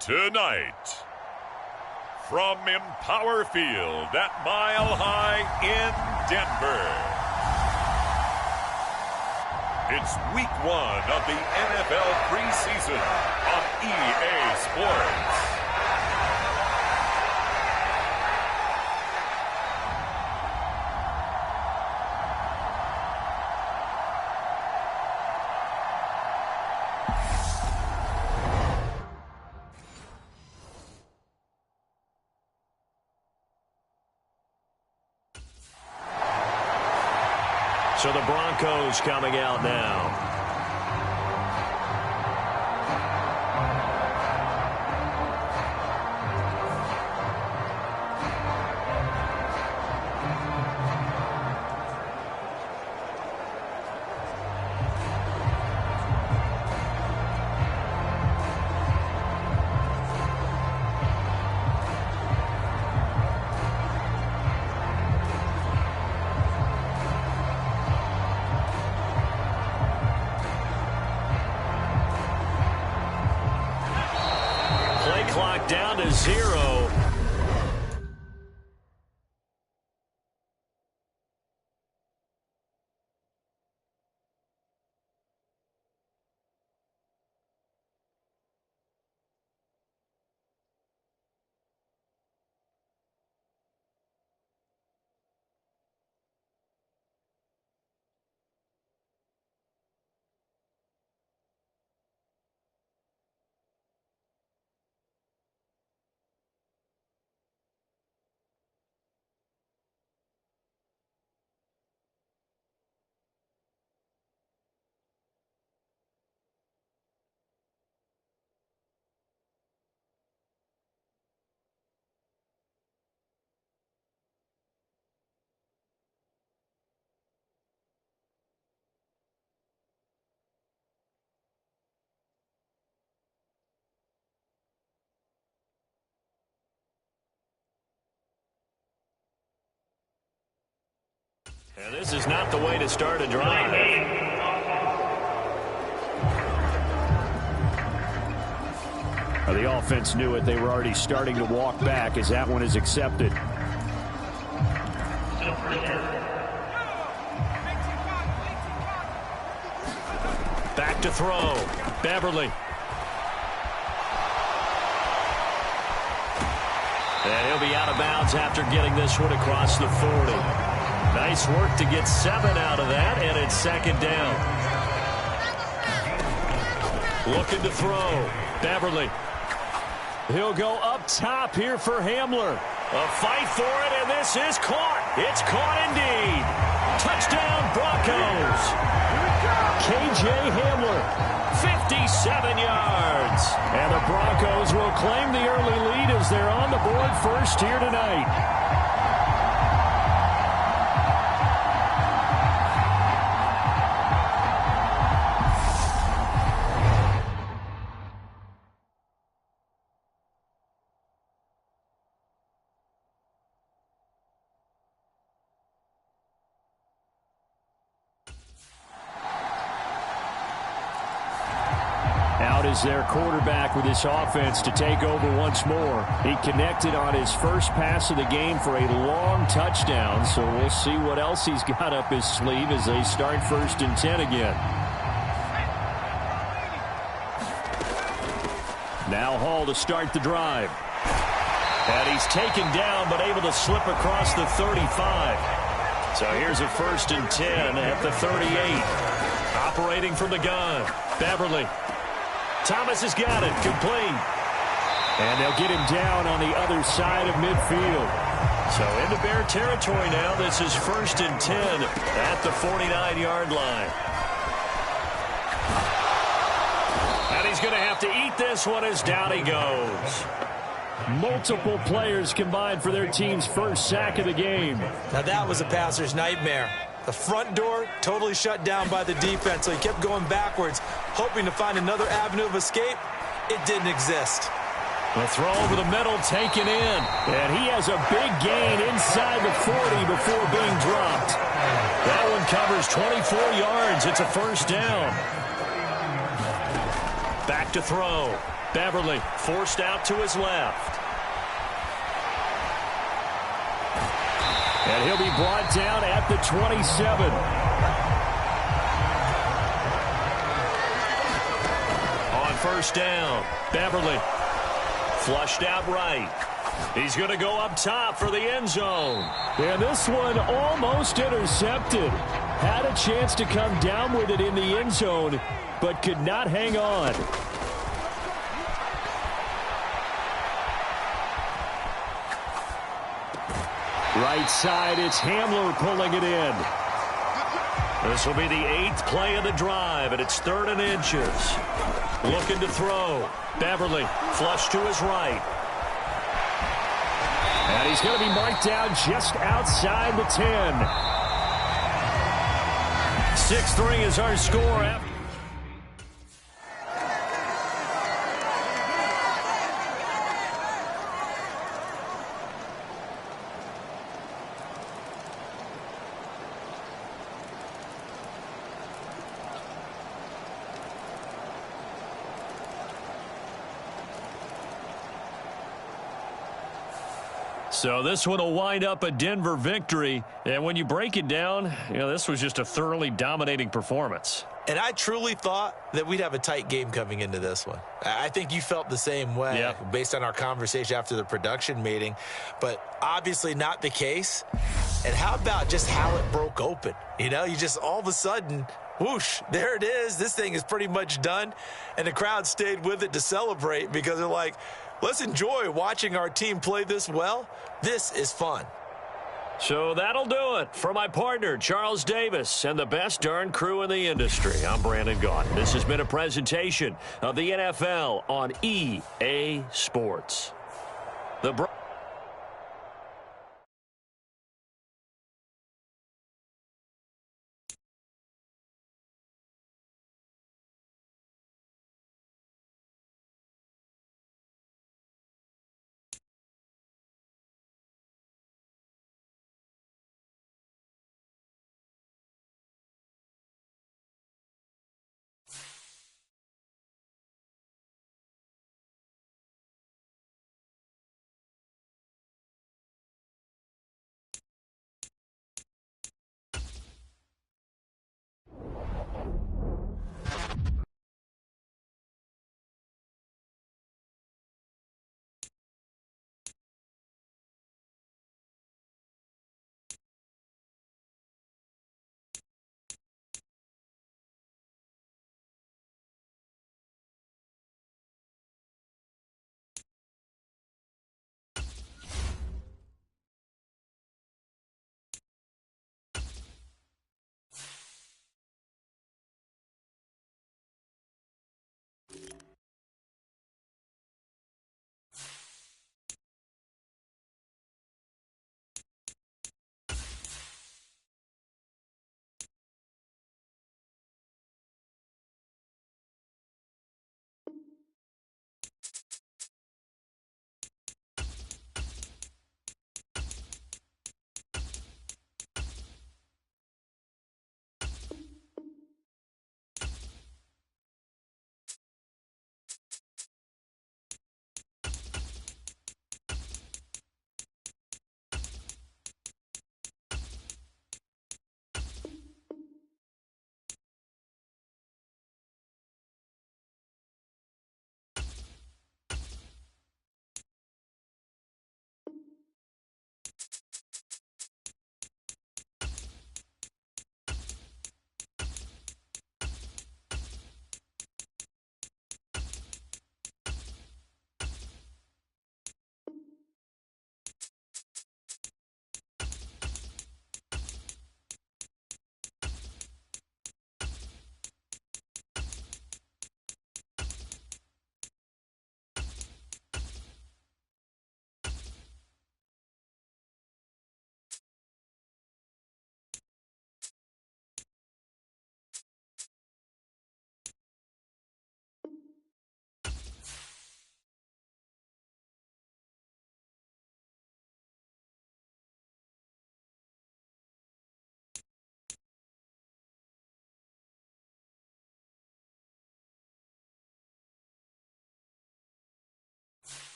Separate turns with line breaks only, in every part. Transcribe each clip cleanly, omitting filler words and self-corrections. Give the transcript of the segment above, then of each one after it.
Tonight, from Empower Field at Mile High in Denver, it's Week 1 of the NFL preseason on EA Sports.
So the Broncos coming out now. Clock down to 0. And this is not the way to start a drive. The offense knew it. They were already starting to walk back as that one is accepted. Back to throw. Beverly. And he'll be out of bounds after getting this one across the 40. Nice work to get 7 out of that, and it's second down. Looking to throw. Beverly. He'll go up top here for Hamler. A fight for it, and this is caught. It's caught indeed. Touchdown, Broncos. K.J. Hamler, 57 yards. And the Broncos will claim the early lead as they're on the board first here tonight. Out is their quarterback with this offense to take over once more. He connected on his first pass of the game for a long touchdown, so we'll see what else he's got up his sleeve as they start 1st and 10 again. Now Hall to start the drive. And he's taken down but able to slip across the 35. So here's a 1st and 10 at the 38. Operating from the gun. Beverly. Thomas has got it. Complete. And they'll get him down on the other side of midfield. So into Bear territory now. This is 1st and 10 at the 49-yard line. And he's going to have to eat this one as down he goes. Multiple players combined for their team's first sack of the game.
Now that was a passer's nightmare. The front door totally shut down by the defense, so he kept going backwards, hoping to find another avenue of escape. It didn't exist.
The throw over the middle taken in. And he has a big gain inside the 40 before being dropped. That one covers 24 yards. It's a 1st down. Back to throw. Beverly forced out to his left. And he'll be brought down at the 27. On first down, Beverly flushed out right. He's going to go up top for the end zone.
And this one almost intercepted. Had a chance to come down with it in the end zone, but could not hang on. Right side, it's Hamler pulling it in.
This will be the 8th play of the drive, and it's 3rd and inches. Looking to throw. Beverly flush to his right.
And he's going to be marked down just outside the 10.
6-3 is our score after. So this one will wind up a Denver victory. And when you break it down, this was just a thoroughly dominating performance.
And I truly thought that we'd have a tight game coming into this one. I think you felt the same way based on our conversation after the production meeting, but obviously not the case. And how about just how it broke open? You just all of a sudden, whoosh, there it is. This thing is pretty much done. And the crowd stayed with it to celebrate because they're like, let's enjoy watching our team play this well. This is fun.
So that'll do it. For my partner, Charles Davis, and the best darn crew in the industry, I'm Brandon Gaudin. This has been a presentation of the NFL on EA Sports.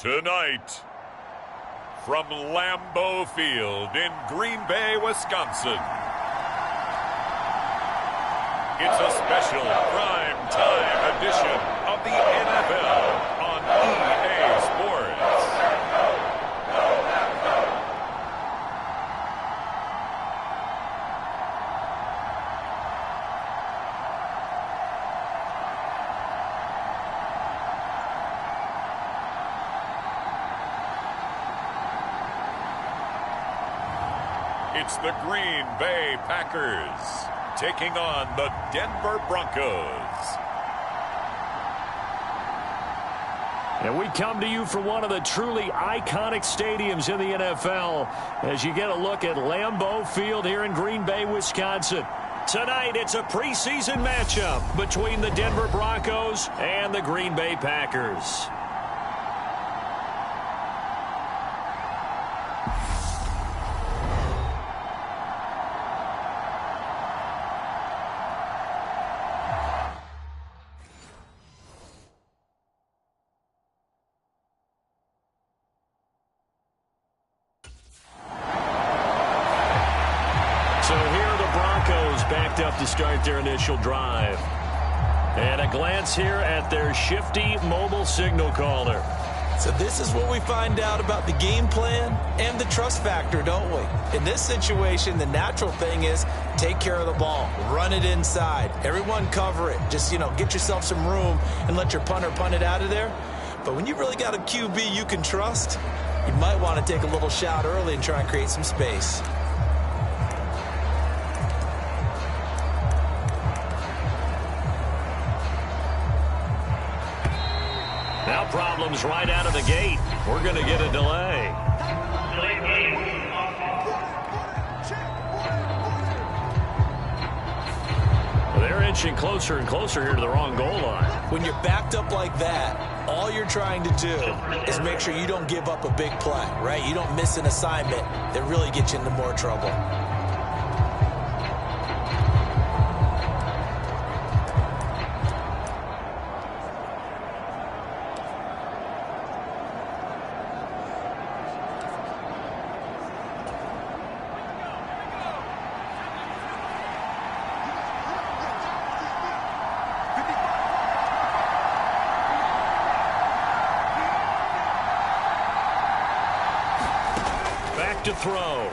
Tonight, from Lambeau Field in Green Bay, Wisconsin, it's a special prime time edition of the NFL on EA Sports. It's the Green Bay Packers taking on the Denver Broncos.
And we come to you from one of the truly iconic stadiums in the NFL as you get a look at Lambeau Field here in Green Bay, Wisconsin. Tonight, it's a preseason matchup between the Denver Broncos and the Green Bay Packers. So here are the Broncos backed up to start their initial drive. And a glance here at their shifty mobile signal caller.
So this is what we find out about the game plan and the trust factor, don't we? In this situation, the natural thing is take care of the ball, run it inside, everyone cover it. Just, get yourself some room and let your punter punt it out of there. But when you really got a QB you can trust, you might want to take a little shot early and try and create some space.
Now problems right out of the gate. We're going to get a delay. They're inching closer and closer here to the wrong goal line.
When you're backed up like that, all you're trying to do is make sure you don't give up a big play, right? You don't miss an assignment that really gets you into more trouble.
To throw.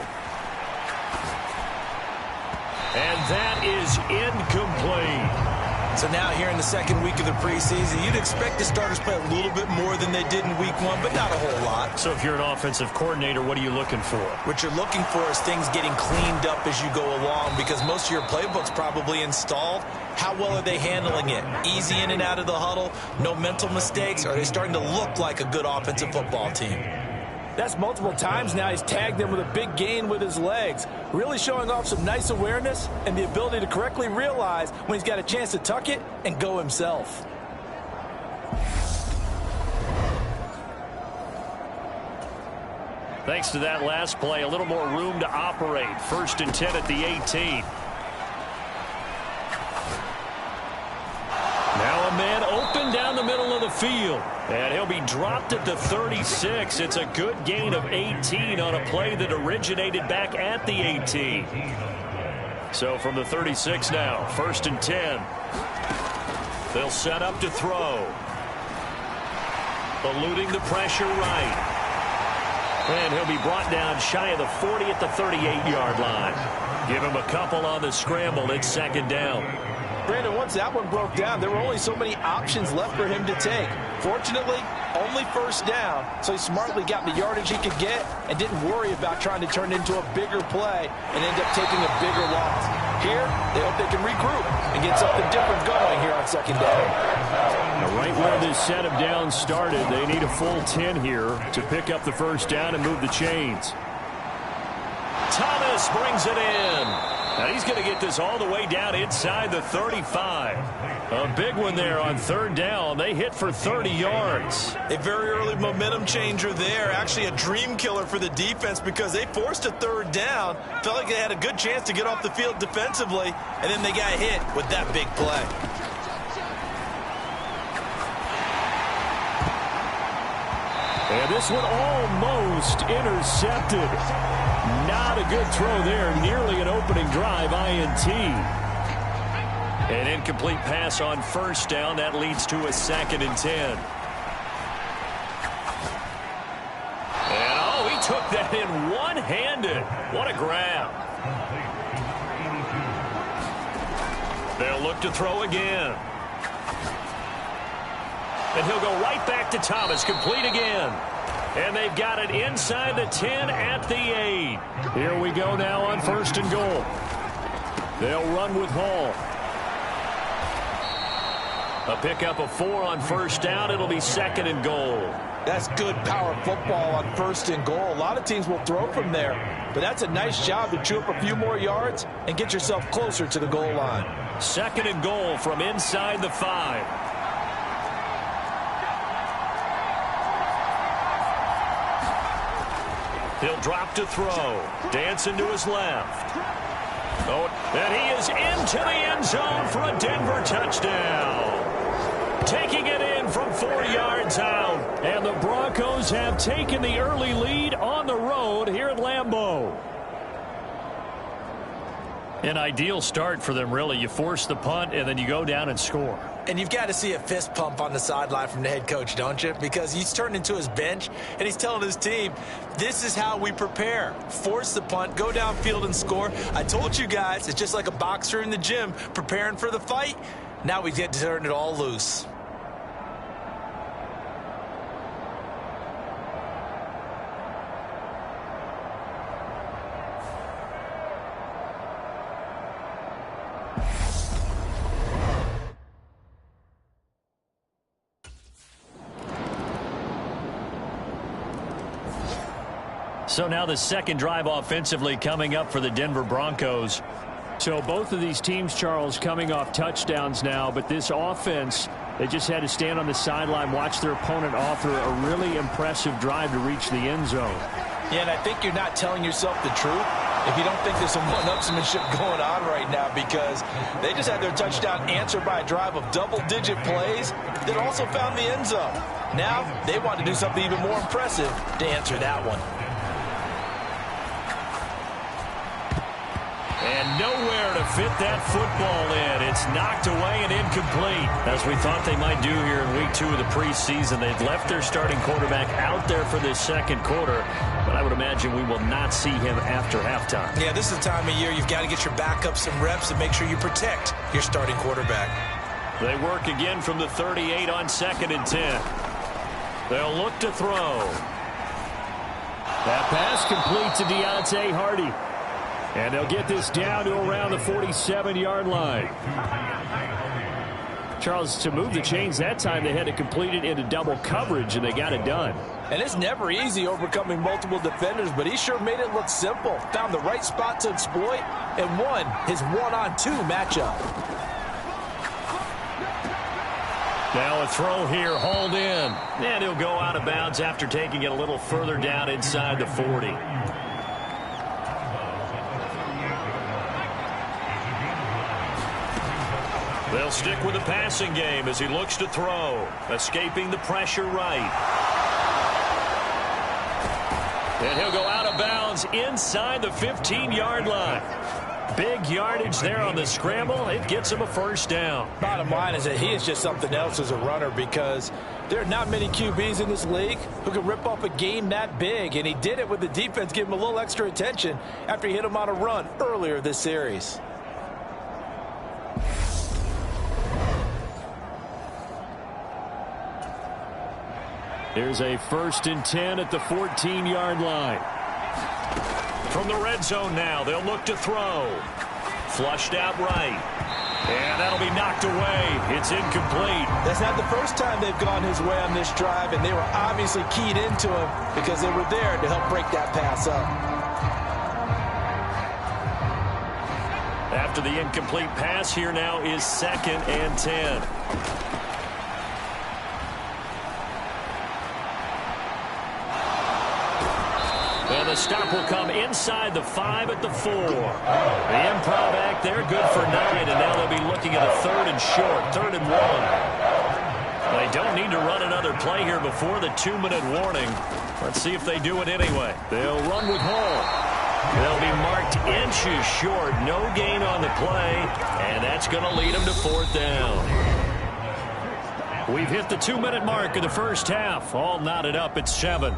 And that is incomplete.
So now here in the second week of the preseason, you'd expect the starters play a little bit more than they did in week one, but not a whole lot.
So if you're an offensive coordinator, what are you looking for?
What you're looking for is things getting cleaned up as you go along, because most of your playbook's probably installed. How well are they handling it? Easy in and out of the huddle, no mental mistakes? Are they starting to look like a good offensive football team?
That's multiple times now he's tagged them with a big gain with his legs. Really showing off some nice awareness and the ability to correctly realize when he's got a chance to tuck it and go himself.
Thanks to that last play, a little more room to operate. 1st and 10 at the 18. Now a man open down the middle of the field. And he'll be dropped at the 36. It's a good gain of 18 on a play that originated back at the 18. So from the 36 now, 1st and 10. They'll set up to throw. Eluding the pressure right. And he'll be brought down shy of the 40 at the 38-yard line. Give him a couple on the scramble. It's 2nd down.
Brandon, once that one broke down, there were only so many options left for him to take. Fortunately, only 1st down, so he smartly got the yardage he could get and didn't worry about trying to turn it into a bigger play and end up taking a bigger loss. Here, they hope they can regroup and get something different going here on 2nd down.
Now, right where this set of downs started, they need a full 10 here to pick up the 1st down and move the chains. Thomas brings it in. Now he's going to get this all the way down inside the 35. A big one there on 3rd down. They hit for 30 yards.
A very early momentum changer there. Actually a dream killer for the defense because they forced a 3rd down. Felt like they had a good chance to get off the field defensively, and then they got hit with that big play.
And this one almost intercepted. Not a good throw there. Nearly an opening drive, INT. An incomplete pass on first down. That leads to a 2nd and 10. And, oh, he took that in one-handed. What a grab. They'll look to throw again. And he'll go right back to Thomas. Complete again. And they've got it inside the 10 at the 8. Here we go now on 1st and goal. They'll run with Hall. A pickup of 4 on 1st down. It'll be 2nd and goal.
That's good power football on 1st and goal. A lot of teams will throw from there. But that's a nice job to chew up a few more yards and get yourself closer to the goal line.
2nd and goal from inside the 5. He'll drop to throw. Dancing to his left. Oh, and he is into the end zone for a Denver touchdown. Taking it in from 4 yards out. And the Broncos have taken the early lead on the road here at Lambeau. An ideal start for them, really. You force the punt, and then you go down and score.
And you've got to see a fist pump on the sideline from the head coach, don't you? Because he's turned into his bench, and he's telling his team, this is how we prepare. Force the punt, go downfield and score. I told you guys, it's just like a boxer in the gym preparing for the fight. Now we get to turn it all loose.
So now the second drive offensively coming up for the Denver Broncos. So both of these teams, Charles, coming off touchdowns now, but this offense, they just had to stand on the sideline, watch their opponent author a really impressive drive to reach the end zone.
Yeah, and I think you're not telling yourself the truth if you don't think there's some one-upsmanship going on right now, because they just had their touchdown answered by a drive of double-digit plays that also found the end zone. Now they want to do something even more impressive to answer that one.
And nowhere to fit that football in. It's knocked away and incomplete. As we thought they might do here in week 2 of the preseason. They've left their starting quarterback out there for this second quarter. But I would imagine we will not see him after halftime.
Yeah, this is the time of year you've got to get your backup some reps and make sure you protect your starting quarterback.
They work again from the 38 on 2nd and 10. They'll look to throw. That pass complete to Deontay Hardy. And they'll get this down to around the 47-yard line. Charles, to move the chains that time, they had to complete it into double coverage, and they got it done.
And it's never easy overcoming multiple defenders, but he sure made it look simple. Found the right spot to exploit and won his 1-on-2 matchup.
Now a throw here, hauled in. And he'll go out of bounds after taking it a little further down inside the 40. They'll stick with the passing game as he looks to throw. Escaping the pressure right. And he'll go out of bounds inside the 15-yard line. Big yardage there on the scramble. It gets him a first down.
Bottom line is that he is just something else as a runner, because there are not many QBs in this league who can rip off a game that big. And he did it with the defense giving him a little extra attention after he hit him on a run earlier this series.
Here's a 1st and 10 at the 14-yard line. From the red zone now, they'll look to throw. Flushed out right. And that'll be knocked away. It's incomplete.
That's not the first time they've gone his way on this drive, and they were obviously keyed into him because they were there to help break that pass up.
After the incomplete pass, here now is 2nd and 10. And the stop will come inside the 5 at the 4. The improv act there, good for 9, and now they'll be looking at a 3rd and short, 3rd and 1. They They don't need to run another play here before the 2-minute warning. Let's see if they do it anyway. They'll run with Hall. They'll be marked inches short. No gain on the play, and that's going to lead them to 4th down. We've hit the 2-minute mark of the first half. All knotted up at 7.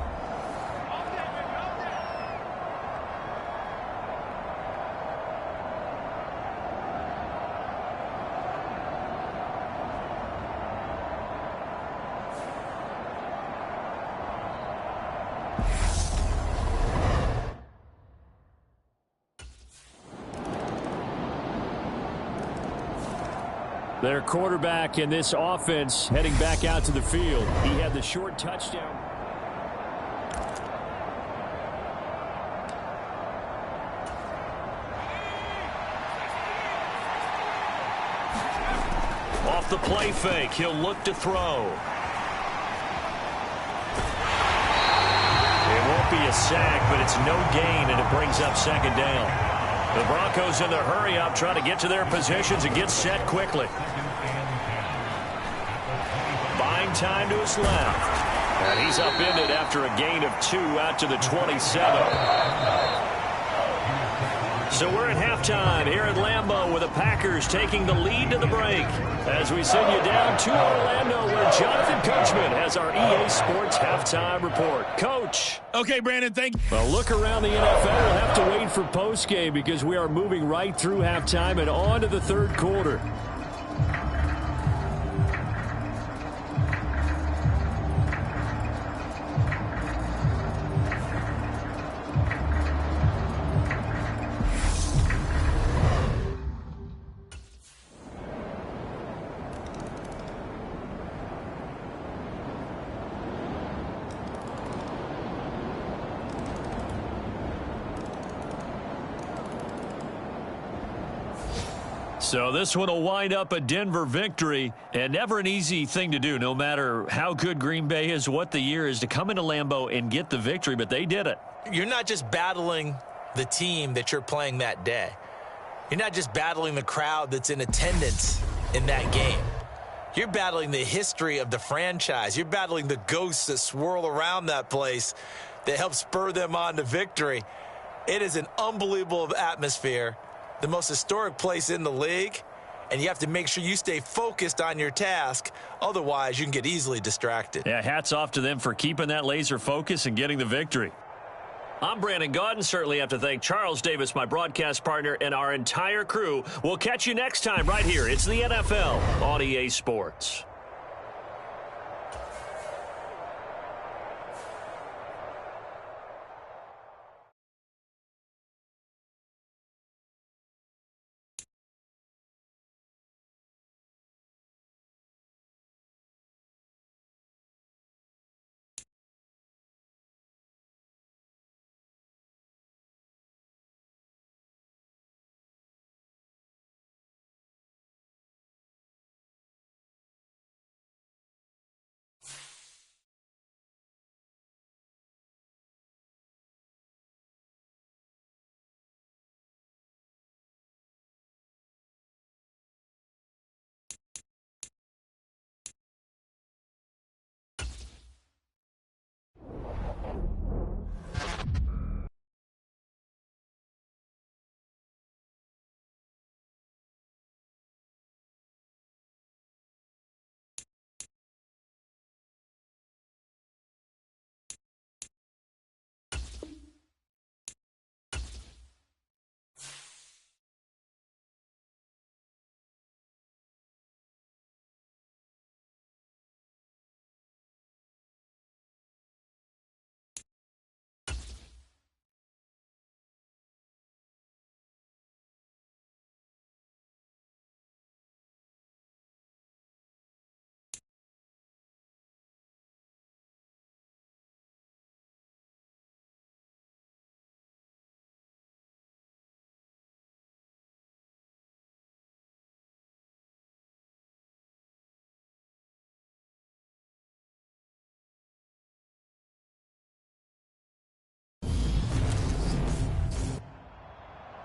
Their quarterback in this offense heading back out to the field. He had the short touchdown. Off the play fake, he'll look to throw. It won't be a sack, but it's no gain, and it brings up 2nd down. The Broncos in the hurry-up trying to get to their positions and get set quickly. Buying time to his left. And he's upended after a gain of 2 out to the 27. So we're at halftime here at Lambeau with the Packers taking the lead to the break. As we send you down to Orlando where Jonathan Coachman has our EA Sports halftime report. Coach.
Okay, Brandon, thank you.
Well, look around the NFL. We'll have to wait for postgame because we are moving right through halftime and on to the 3rd quarter. So this one will wind up a Denver victory, and never an easy thing to do, no matter how good Green Bay is, what the year is, to come into Lambeau and get the victory, but they did it.
You're not just battling the team that you're playing that day. You're not just battling the crowd that's in attendance in that game. You're battling the history of the franchise. You're battling the ghosts that swirl around that place that help spur them on to victory. It is an unbelievable atmosphere. The most historic place in the league, and you have to make sure you stay focused on your task. Otherwise, you can get easily distracted.
Yeah, hats off to them for keeping that laser focus and getting the victory. I'm Brandon Gaudin. Certainly have to thank Charles Davis, my broadcast partner, and our entire crew. We'll catch you next time right here. It's the NFL on EA Sports.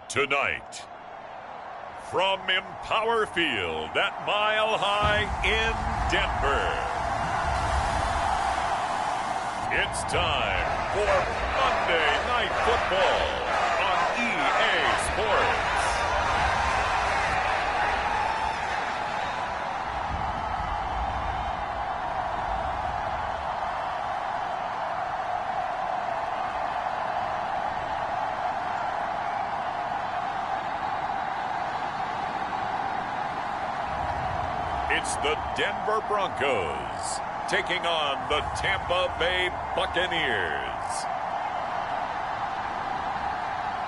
Tonight, from Empower Field at Mile High in Denver, It's time for Monday Night Football on EA Sports. It's the Denver Broncos taking on the Tampa Bay Buccaneers.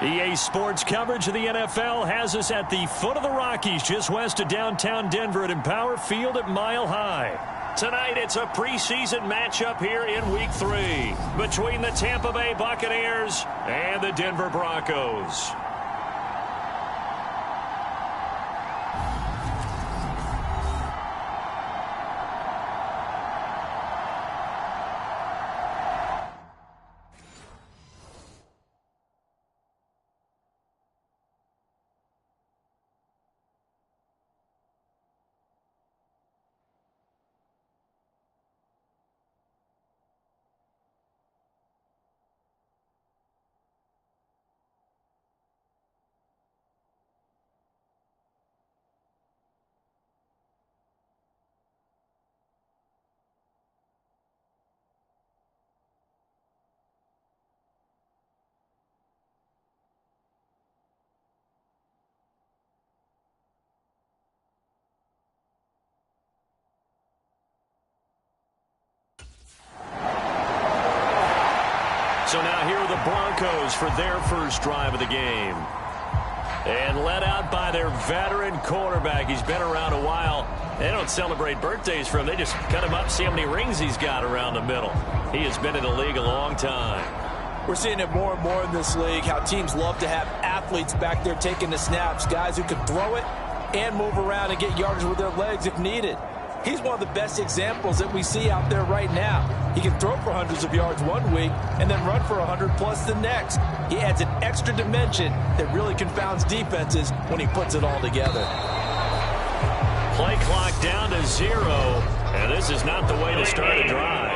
EA Sports coverage of the NFL has us at the foot of the Rockies, just west of downtown Denver at Empower Field at Mile High. Tonight, it's a preseason matchup here in Week 3 between the Tampa Bay Buccaneers and the Denver Broncos. So now here are the Broncos for their first drive of the game. And led out by their veteran quarterback. He's been around a while. They don't celebrate birthdays for him. They just cut him up, see how many rings he's got around the middle. He has been in the league a long time.
We're seeing it more and more in this league, how teams love to have athletes back there taking the snaps, guys who can throw it and move around and get yardage with their legs if needed. He's one of the best examples that we see out there right now. He can throw for hundreds of yards one week and then run for 100+ the next. He adds an extra dimension that really confounds defenses when he puts it all together.
Play clock down to 0, and this is not the way to start a drive.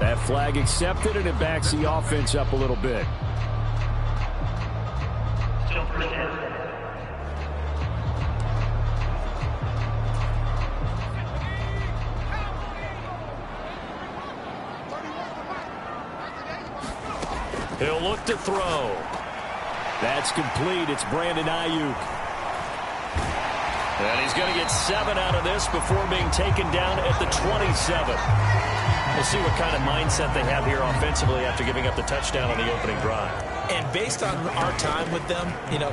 That flag accepted, and it backs the offense up a little bit. He'll look to throw. That's complete. It's Brandon Ayuk. And he's going to get 7 out of this before being taken down at the 27. We'll see what kind of mindset they have here offensively after giving up the touchdown on the opening drive.
And based on our time with them,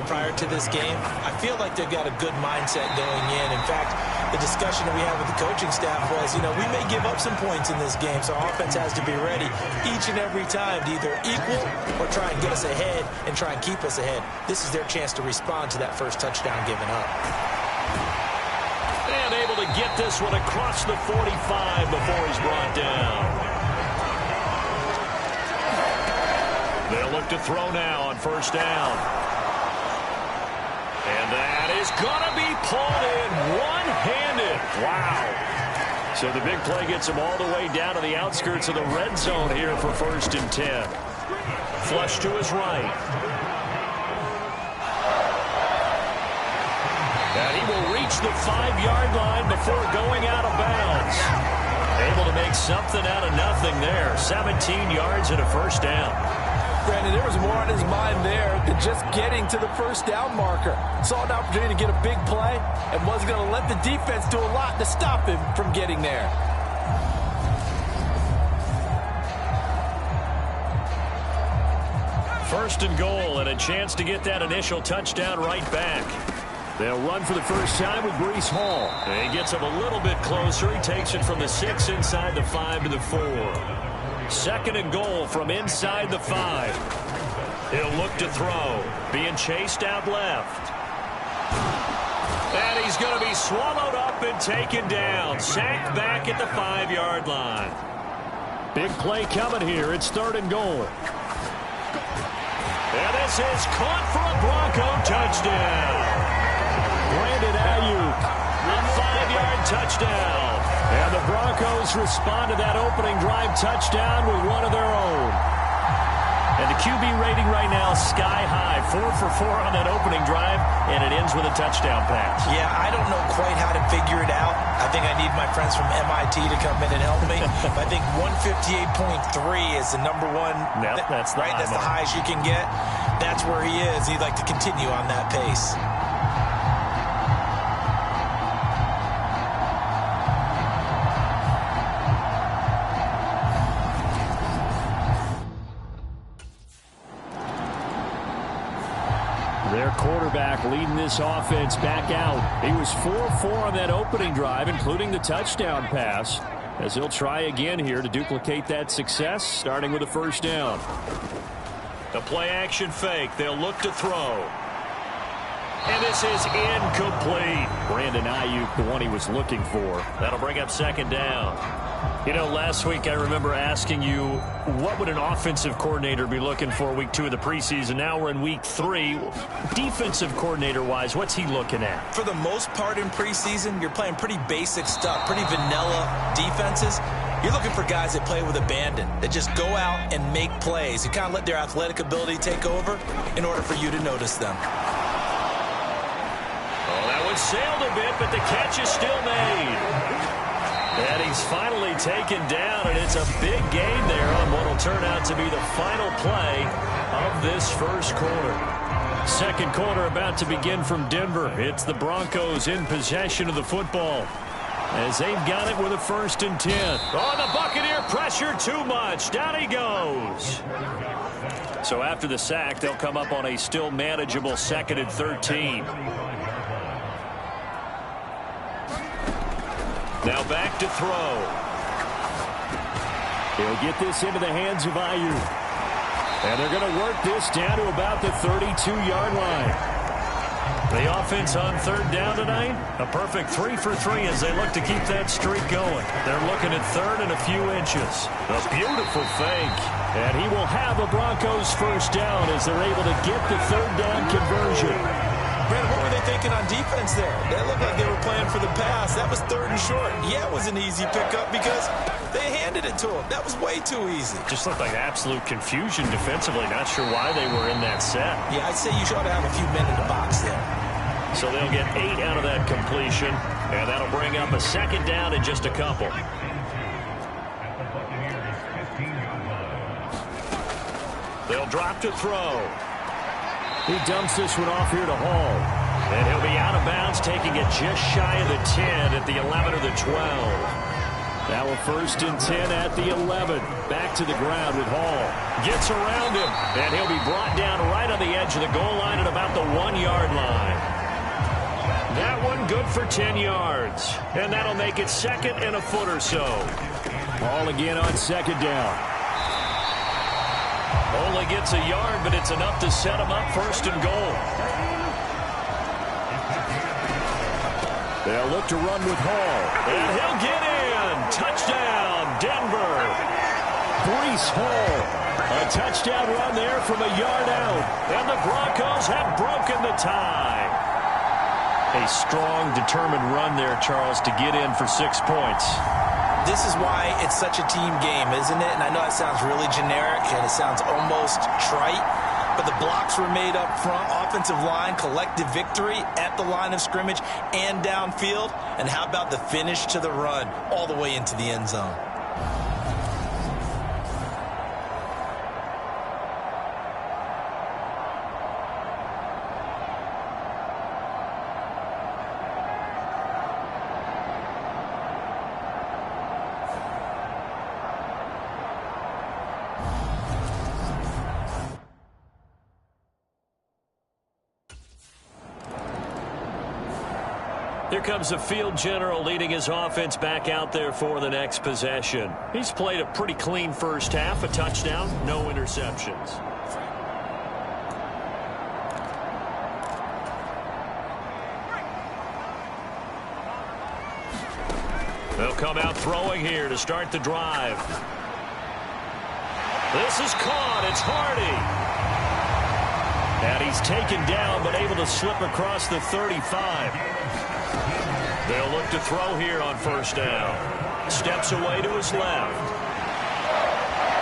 prior to this game, I feel like they've got a good mindset going in. In fact, the discussion that we had with the coaching staff was, we may give up some points in this game, so our offense has to be ready each and every time to either equal or try and get us ahead and try and keep us ahead. This is their chance to respond to that first touchdown given up.
And able to get this one across the 45 before he's brought down. They'll look to throw now on first down. And that is going to be pulled in one-handed. Wow. So the big play gets him all the way down to the outskirts of the red zone here for 1st and 10. Flush to his right. And he will reach the 5-yard line before going out of bounds. Able to make something out of nothing there. 17 yards and a first down.
Brandon, there was more on his mind there than just getting to the first down marker. Saw an opportunity to get a big play and wasn't going to let the defense do a lot to stop him from getting there.
First and goal, and a chance to get that initial touchdown right back. They'll run for the first time with Breece Hall. And he gets him a little bit closer. He takes it from the 6 inside the 5 to the 4. 2nd and goal from inside the 5. He'll look to throw. Being chased out left. And he's going to be swallowed up and taken down. Sacked back at the 5-yard line. Big play coming here. It's 3rd and goal. And this is caught for a Bronco touchdown. Brandon Ayuk, a 5-yard touchdown. the Broncos respond to that opening drive touchdown with one of their own. And the QB rating right now sky high, 4 for 4 on that opening drive, and it ends with a touchdown pass.
Yeah, I don't know quite how to figure it out. I think I need my friends from MIT to come in and help me. But I think 158.3 is the number one.
Yep, that's the
right. That's the highest you can get. That's where he is. He'd like to continue on that pace.
Their quarterback leading this offense back out. He was 4-4 on that opening drive, including the touchdown pass, as he'll try again here to duplicate that success, starting with a first down. The play-action fake. They'll look to throw. And this is incomplete. Brandon Ayuk, the one he was looking for. That'll bring up second down. You know, last week I remember asking you, what would an offensive coordinator be looking for week 2 of the preseason? Now we're in week 3. Defensive coordinator-wise, what's he looking at?
For the most part in preseason, you're playing pretty basic stuff, pretty vanilla defenses. You're looking for guys that play with abandon, that just go out and make plays. You kind of let their athletic ability take over in order for you to notice them.
Oh, that one sailed a bit, but the catch is still made. And he's finally taken down, and it's a big gain there on what will turn out to be the final play of this first quarter. Second quarter about to begin from Denver. It's the Broncos in possession of the football, as they've got it with a 1st and 10. Oh, the Buccaneer pressure too much. Down he goes. So after the sack, they'll come up on a still manageable 2nd and 13. Now back to throw. He'll get this into the hands of Ayuk. And they're going to work this down to about the 32-yard line. The offense on 3rd down tonight, a perfect 3 for 3 as they look to keep that streak going. They're looking at 3rd and a few inches. A beautiful fake. And he will have the Broncos first down as they're able to get the 3rd down conversion.
Brandon, what were they thinking on defense there? That looked like they were playing for the pass. That was 3rd and short. Yeah, it was an easy pickup because they handed it to him. That was way too easy.
Just looked like absolute confusion defensively. Not sure why they were in that set.
Yeah, I'd say you should have a few men in the box there.
So they'll get 8 out of that completion, and that'll bring up a 2nd down in just a couple. They'll drop to throw. He dumps this one off here to Hall. And he'll be out of bounds, taking it just shy of the 10 at the 11 or the 12. Now a 1st and 10 at the 11. Back to the ground with Hall. Gets around him, and he'll be brought down right on the edge of the goal line at about the 1-yard line. That one good for 10 yards. And that'll make it 2nd and a foot or so. Hall again on 2nd down. Only gets a yard, but it's enough to set him up 1st and goal. They'll look to run with Hall. And he'll get in. Touchdown, Denver. Breece Hall. A touchdown run there from a yard out. And the Broncos have broken the tie. A strong, determined run there, Charles, to get in for 6 points.
This is why it's such a team game, isn't it? And I know it sounds really generic and it sounds almost trite, but the blocks were made up front, offensive line, collective victory at the line of scrimmage and downfield. And how about the finish to the run all the way into the end zone?
Here comes the field general leading his offense back out there for the next possession. He's played a pretty clean first half, a touchdown, no interceptions. They'll come out throwing here to start the drive. This is caught. It's Hardy. And he's taken down, but able to slip across the 35. They'll look to throw here on first down. Steps away to his left.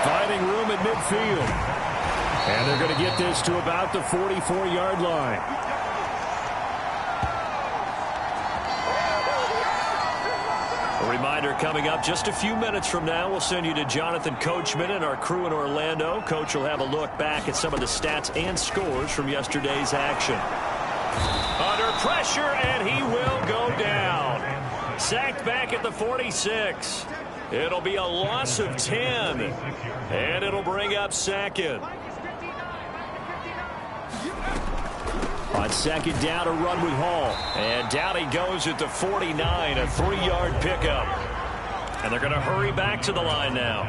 Finding room at midfield. And they're going to get this to about the 44-yard line. A reminder coming up just a few minutes from now. We'll send you to Jonathan Coachman and our crew in Orlando. Coach will have a look back at some of the stats and scores from yesterday's action. Under pressure, and he will go down. Sacked back at the 46. It'll be a loss of 10. And it'll bring up second. On second down, a run with Hall. And down he goes at the 49, a 3-yard pickup. And they're going to hurry back to the line now.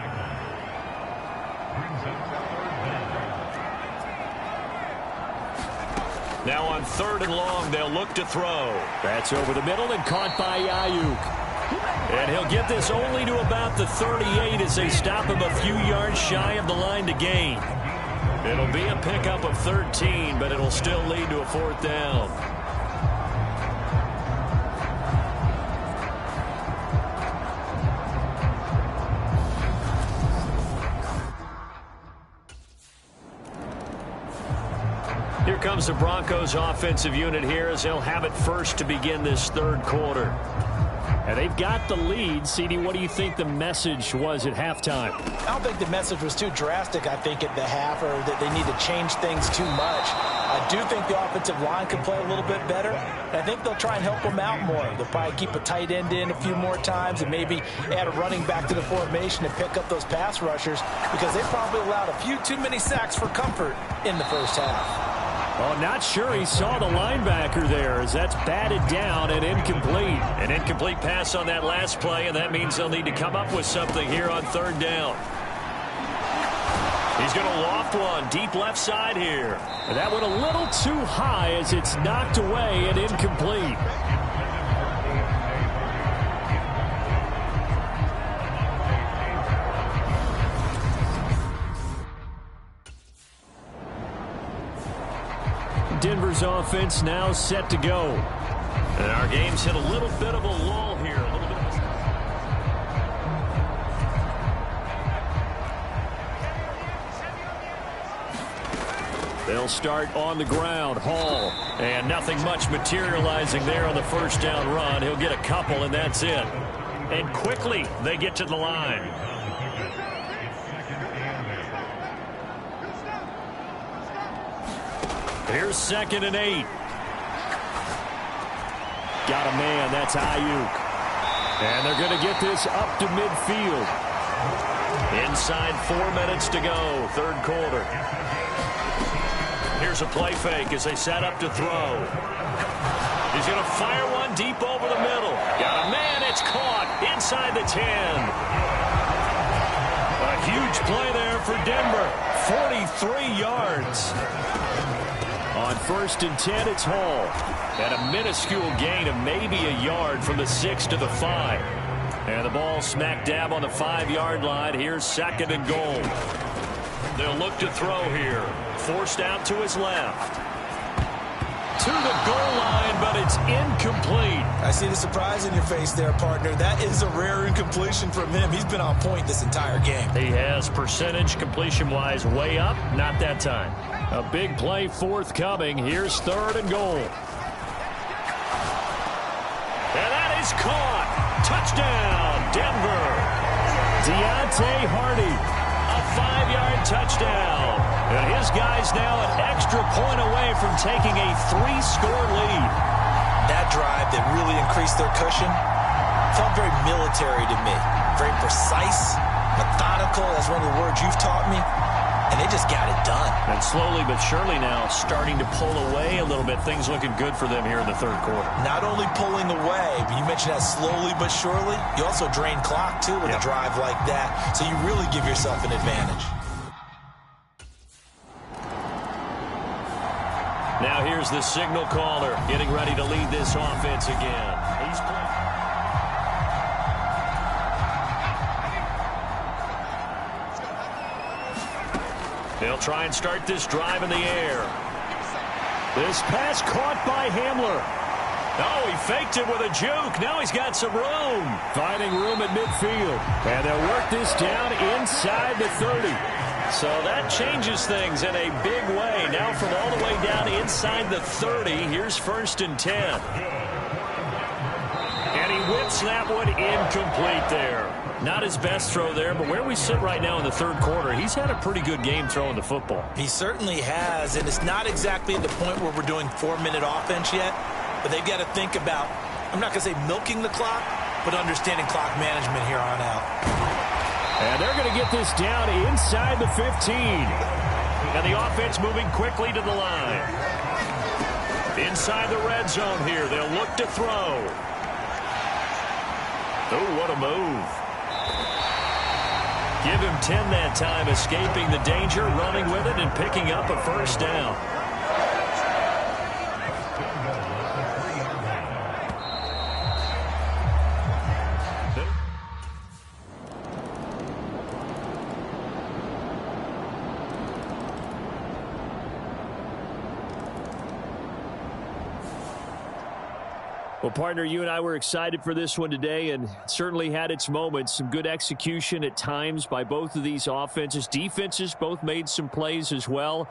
Now on third and long, they'll look to throw. That's over the middle and caught by Ayuk. And he'll get this only to about the 38 as they stop him a few yards shy of the line to gain. It'll be a pickup of 13, but it'll still lead to a fourth down. Here comes the Broncos offensive unit here as they'll have it first to begin this third quarter. And they've got the lead. CD, what do you think the message was at halftime?
I don't think the message was too drastic, I think, at the half, or that they need to change things too much. I do think the offensive line could play a little bit better. And I think they'll try and help them out more. They'll probably keep a tight end in a few more times and maybe add a running back to the formation and pick up those pass rushers because they probably allowed a few too many sacks for comfort in the first half.
Well, not sure he saw the linebacker there as that's batted down and incomplete. An incomplete pass on that last play, and that means they'll need to come up with something here on third down. He's going to loft one deep left side here. And that went a little too high as it's knocked away and incomplete. Denver's offense now set to go. And our game's hit a little bit of a lull here. They'll start on the ground. Hall. And nothing much materializing there on the first down run. He'll get a couple, and that's it. And quickly, they get to the line. Here's 2nd and 8. Got a man. That's Ayuk. And they're going to get this up to midfield. Inside 4 minutes to go. Third quarter. Here's a play fake as they set up to throw. He's going to fire one deep over the middle. Got a man. It's caught inside the 10. A huge play there for Denver. 43 yards. On 1st and 10, it's Hall. And a minuscule gain of maybe a yard from the 6 to the 5. And the ball smack dab on the 5-yard line. Here's 2nd and goal. They'll look to throw here. Forced out to his left. To the goal line, but it's incomplete.
I see the surprise in your face there, partner. That is a rare incompletion from him. He's been on point this entire game.
He has percentage completion-wise way up. Not that time. A big play forthcoming. Here's 3rd and goal. And that is caught. Touchdown, Denver. Deontay Hardy. A 5-yard touchdown. And his guy's now an extra point away from taking a 3-score lead.
That drive that really increased their cushion felt very military to me. Very precise, methodical. That's one of the words you've taught me. And they just got it done.
And slowly but surely now starting to pull away a little bit. Things looking good for them here in the third quarter.
Not only pulling away, but you mentioned that slowly but surely. You also drain clock, too, with a drive like that. So you really give yourself an advantage.
Now here's the signal caller getting ready to lead this offense again. He's playing. They'll try and start this drive in the air. This pass caught by Hamler. Oh, he faked it with a juke. Now he's got some room. Finding room at midfield. And they'll work this down inside the 30. So that changes things in a big way. Now from all the way down inside the 30, here's 1st and 10. And he whips that one incomplete there. Not his best throw there, but where we sit right now in the 3rd quarter, he's had a pretty good game throwing the football.
He certainly has, and it's not exactly at the point where we're doing 4-minute offense yet, but they've got to think about, I'm not going to say milking the clock, but understanding clock management here on out.
And they're going to get this down inside the 15. And the offense moving quickly to the line. Inside the red zone here, they'll look to throw. Oh, what a move. Give him 10 that time, escaping the danger, running with it, and picking up a 1st down. Well, partner, you and I were excited for this one today, and it certainly had its moments. Some good execution at times by both of these offenses. Defenses both made some plays as well,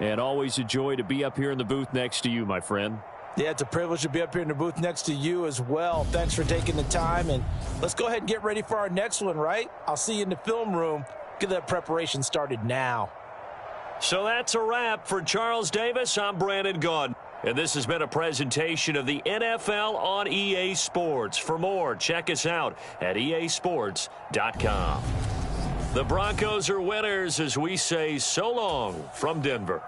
and always a joy to be up here in the booth next to you, my friend.
Yeah, it's a privilege to be up here in the booth next to you as well. Thanks for taking the time, and let's go ahead and get ready for our next one, right? I'll see you in the film room. Get that preparation started now.
So that's a wrap for Charles Davis. I'm Brandon Gaudin. And this has been a presentation of the NFL on EA Sports. For more, check us out at easports.com. The Broncos are winners as we say so long from Denver.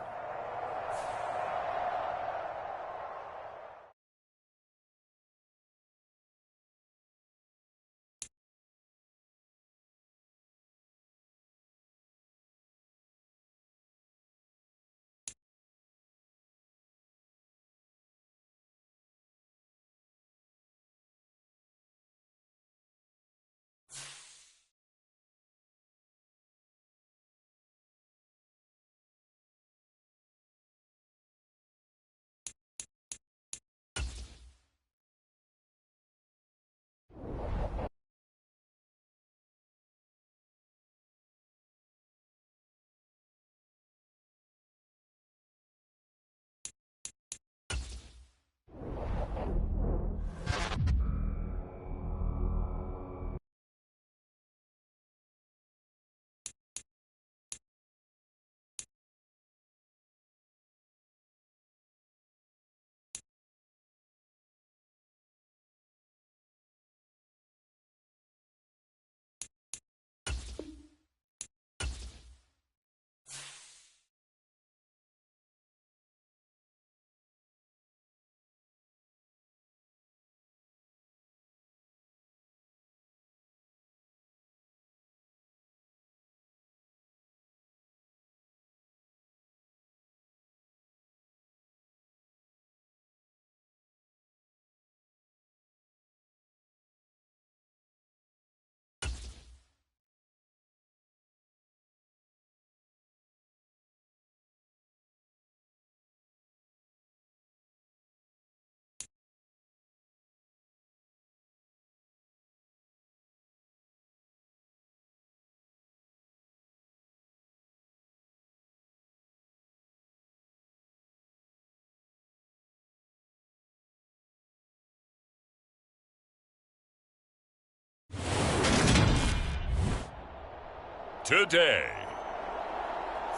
Today,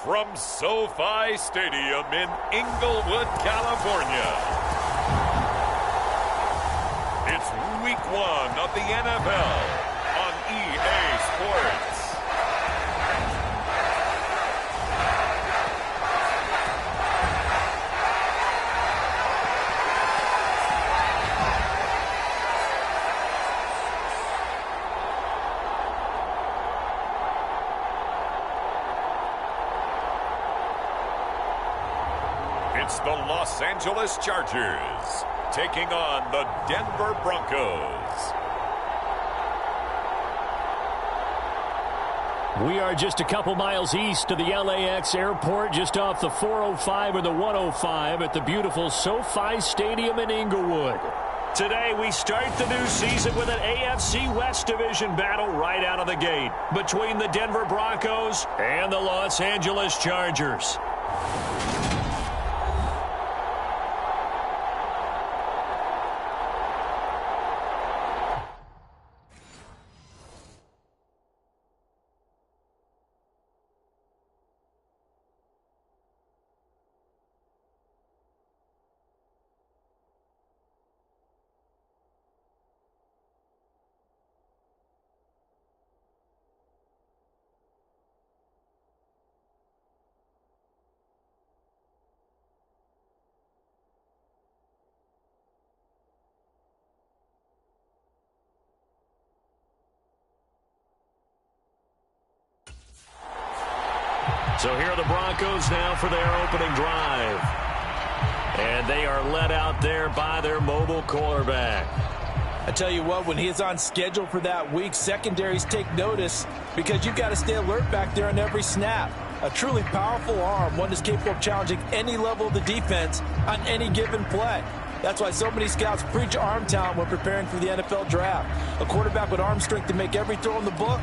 from SoFi Stadium in Inglewood, California, it's Week 1 of the NFL on EA Sports. It's the Los Angeles Chargers taking on the Denver Broncos.
We are just a couple miles east of the LAX airport, just off the 405 or the 105 at the beautiful SoFi Stadium in Inglewood. Today, we start the new season with an AFC West Division battle right out of the gate between the Denver Broncos and the Los Angeles Chargers. So here are the Broncos now for their opening drive. And they are led out there by their mobile quarterback.
I tell you what, when he is on schedule for that week, secondaries take notice because you've got to stay alert back there on every snap. A truly powerful arm, one that's capable of challenging any level of the defense on any given play. That's why so many scouts preach arm talent when preparing for the NFL draft. A quarterback with arm strength to make every throw in the book,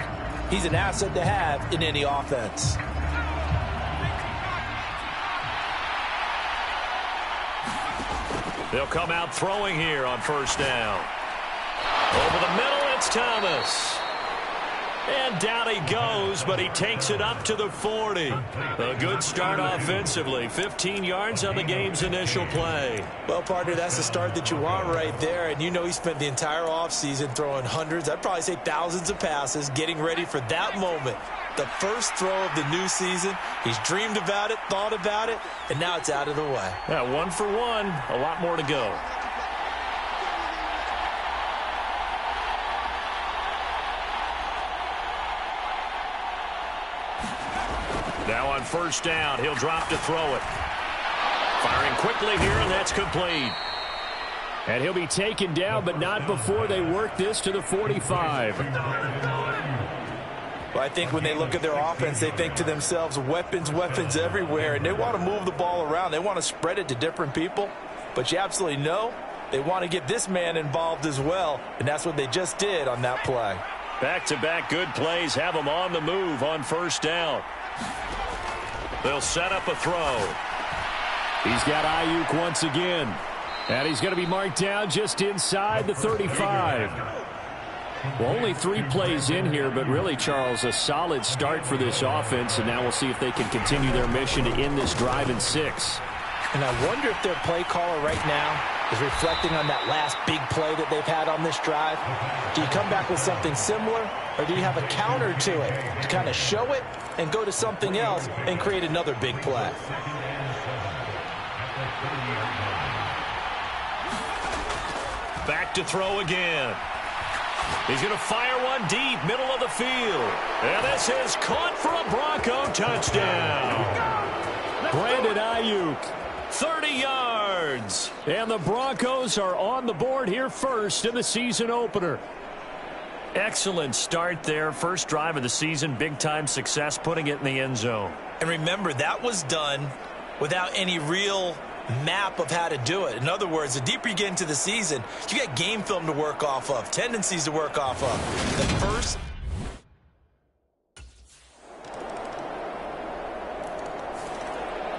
he's an asset to have in any offense.
They'll come out throwing here on first down. Over the middle, it's Thomas. And down he goes, but he takes it up to the 40. A good start offensively. 15 yards on the game's initial play.
Well, partner, that's the start that you want right there. And you know he spent the entire offseason throwing hundreds, I'd probably say thousands of passes, getting ready for that moment. The first throw of the new season. He's dreamed about it, thought about it, and now it's out of the way.
Yeah, 1 for 1. A lot more to go. Now on first down, he'll drop to throw it. Firing quickly here, and that's complete. And he'll be taken down, but not before they work this to the 45.
Well, I think when they look at their offense, they think to themselves, weapons, weapons everywhere, and they want to move the ball around. They want to spread it to different people, but you absolutely know they want to get this man involved as well, and that's what they just did on that play.
Back-to-back good plays have them on the move on first down. They'll set up a throw. He's got Ayuk once again, and he's going to be marked down just inside the 35. Well, only 3 plays in here, but really, Charles, a solid start for this offense, and now we'll see if they can continue their mission to end this drive in 6.
And I wonder if their play caller right now is reflecting on that last big play that they've had on this drive. Do you come back with something similar, or do you have a counter to it to kind of show it and go to something else and create another big play?
Back to throw again. He's going to fire one deep, middle of the field. And this is caught for a Bronco touchdown. Brandon Ayuk, 30 yards. And the Broncos are on the board here first in the season opener. Excellent start there. First drive of the season, big-time success, putting it in the end zone.
And remember, that was done without any real map of how to do it. In other words, the deeper you get into the season, you got game film to work off of, tendencies to work off of. The first...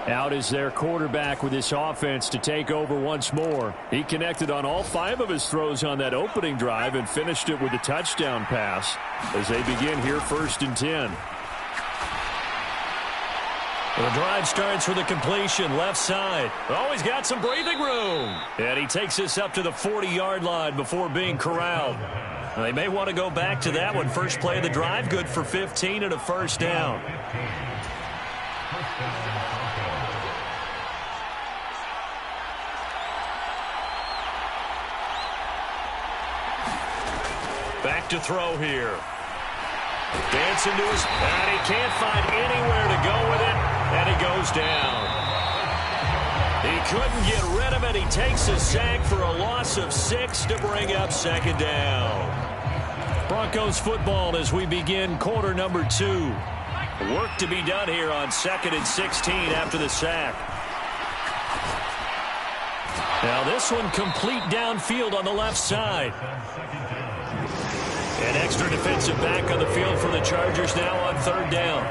Out is their quarterback with this offense to take over once more. He connected on all 5 of his throws on that opening drive and finished it with a touchdown pass as they begin here first and 10. The drive starts with a completion left side. Oh, he's got some breathing room. And he takes this up to the 40-yard line before being corralled. They may want to go back to that one. First play of the drive, good for 15 and a first down. Back to throw here. Dancing to his... And he can't find anywhere to go with it. And he goes down. He couldn't get rid of it. He takes a sack for a loss of 6 to bring up second down. Broncos football as we begin quarter number 2. Work to be done here on 2nd and 16 after the sack. Now this one complete downfield on the left side. An extra defensive back on the field for the Chargers now on 3rd down.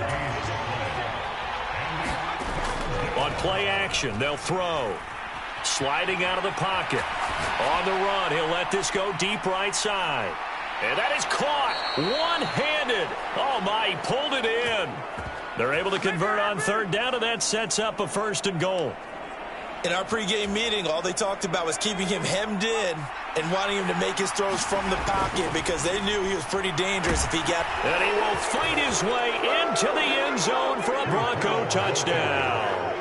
On play action, they'll throw. Sliding out of the pocket. On the run, he'll let this go deep right side. And that is caught one-handed. Oh, my, he pulled it in. They're able to convert on 3rd down, and that sets up a 1st and goal.
In our pregame meeting, all they talked about was keeping him hemmed in and wanting him to make his throws from the pocket because they knew he was pretty dangerous if he got.
And he will fight his way into the end zone for a Bronco touchdown.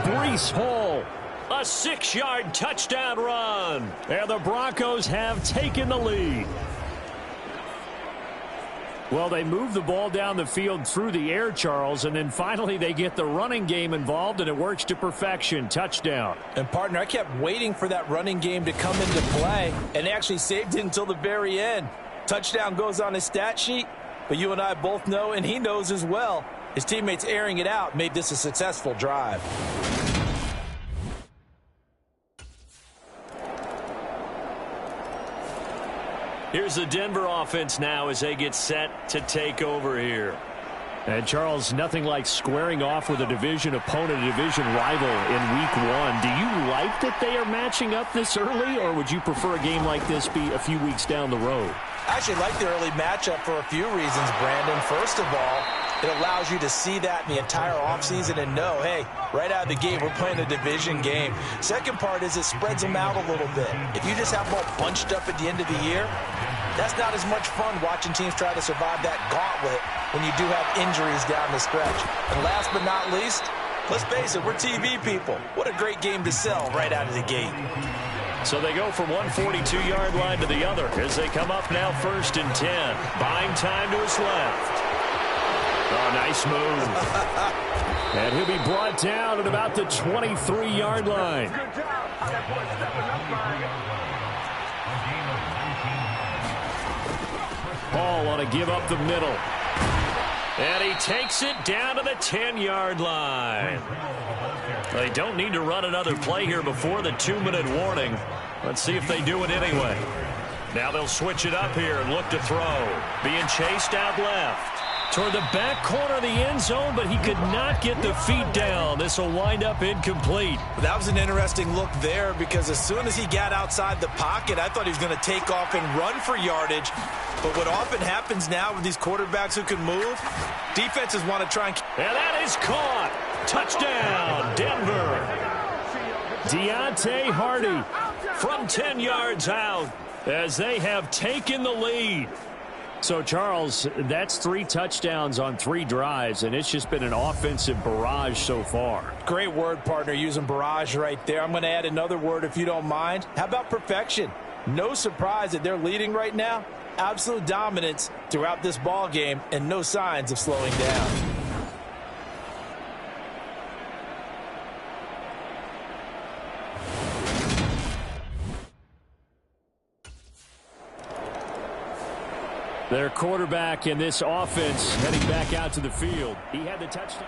Breece Hall, a 6-yard touchdown run. And the Broncos have taken the lead. Well, they move the ball down the field through the air, Charles, and then finally they get the running game involved, and it works to perfection. Touchdown.
And, partner, I kept waiting for that running game to come into play, and they actually saved it until the very end. Touchdown goes on his stat sheet, but you and I both know, and he knows as well, his teammates airing it out made this a successful drive.
Here's the Denver offense now as they get set to take over here.
And, Charles, nothing like squaring off with a division opponent, a division rival in Week 1. Do you like that they are matching up this early, or would you prefer a game like this be a few weeks down the road?
I actually like the early matchup for a few reasons, Brandon. First of all, it allows you to see that in the entire offseason and know, hey, right out of the gate, we're playing a division game. Second part is it spreads them out a little bit. If you just have them all bunched up at the end of the year, that's not as much fun watching teams try to survive that gauntlet when you do have injuries down the stretch. And last but not least, let's face it, we're TV people. What a great game to sell right out of the gate.
So they go from one 42-yard line to the other as they come up now 1st and 10. Buying time to his left. Oh, nice move. And he'll be brought down at about the 23-yard line. Paul on a give up the middle. And he takes it down to the 10-yard line. They don't need to run another play here before the 2-minute warning. Let's see if they do it anyway. Now they'll switch it up here and look to throw. Being chased out left. Toward the back corner of the end zone, but he could not get the feet down. This will wind up incomplete.
That was an interesting look there because as soon as he got outside the pocket, I thought he was going to take off and run for yardage. But what often happens now with these quarterbacks who can move, defenses want to try and
that is caught. Touchdown, Denver. Deontay Hardy from 10 yards out as they have taken the lead. So, Charles, that's 3 touchdowns on 3 drives, and it's just been an offensive barrage so far.
Great word, partner, using barrage right there. I'm going to add another word if you don't mind. How about perfection? No surprise that they're leading right now. Absolute dominance throughout this ball game and no signs of slowing down.
Their quarterback in this offense heading back out to the field. He had the touchdown.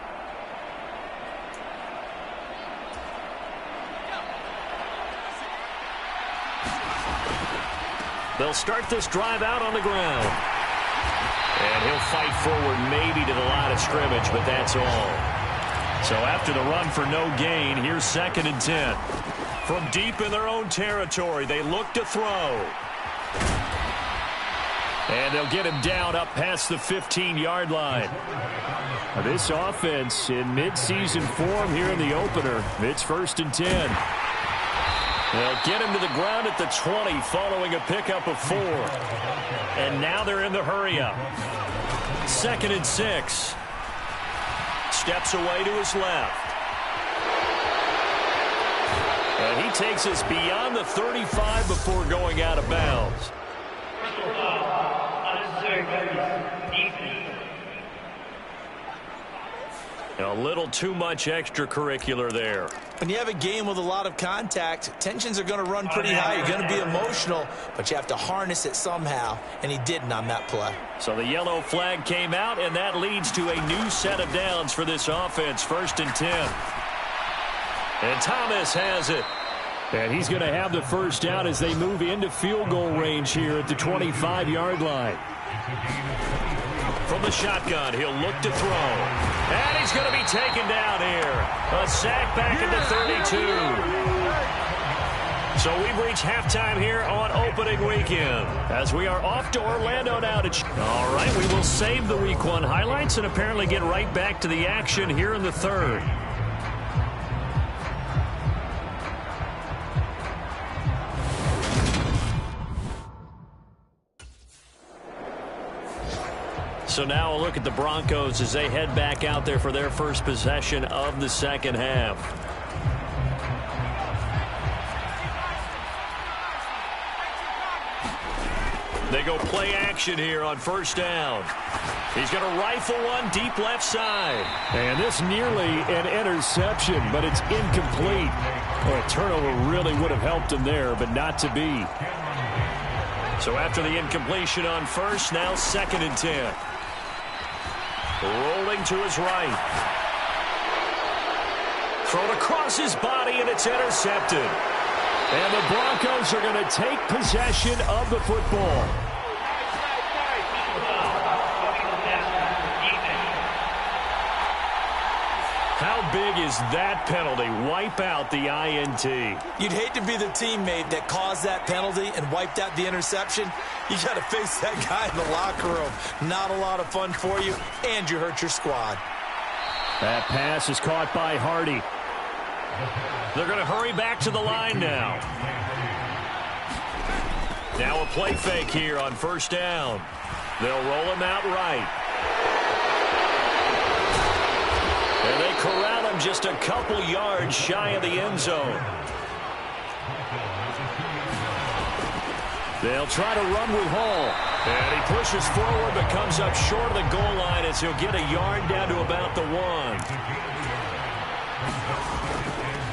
They'll start this drive out on the ground. And he'll fight forward maybe to the line of scrimmage, but that's all. So after the run for no gain, here's 2nd and 10. From deep in their own territory, they look to throw. And they'll get him down up past the 15-yard line.
Now this offense in midseason form here in the opener. It's 1st and 10.
They'll get him to the ground at the 20 following a pickup of 4. And now they're in the hurry-up. 2nd and 6. Steps away to his left. And he takes us beyond the 35 before going out of bounds. A little too much extracurricular there.
When you have a game with a lot of contact, tensions are going to run pretty high. You're going to be emotional, but you have to harness it somehow, and he didn't on that play.
So the yellow flag came out, and that leads to a new set of downs for this offense. 1st and 10. And Thomas has it. And he's going to have the first down as they move into field goal range here at the 25-yard line. From the shotgun, he'll look to throw. And he's going to be taken down here. A sack back at the 32. So we've reached halftime here on opening weekend as we are off to Orlando now. All right, we will save the Week 1 highlights and apparently get right back to the action here in the third. So now a look at the Broncos as they head back out there for their first possession of the second half. They go play action here on 1st down. He's going to rifle one deep left side.
And this nearly an interception, but it's incomplete. Well, a turnover really would have helped him there, but not to be.
So after the incompletion on 1st, now 2nd and 10. Rolling to his right. Thrown across his body, and it's intercepted.
And the Broncos are going to take possession of the football.
How big is that penalty? Wipe out the INT.
You'd hate to be the teammate that caused that penalty and wiped out the interception. You got to face that guy in the locker room. Not a lot of fun for you, and you hurt your squad.
That pass is caught by Hardy.
They're going to hurry back to the line now. Now a play fake here on 1st down. They'll roll him out right. And they corral him just a couple yards shy of the end zone. They'll try to run with Hall. And he pushes forward but comes up short of the goal line as he'll get a yard down to about the 1.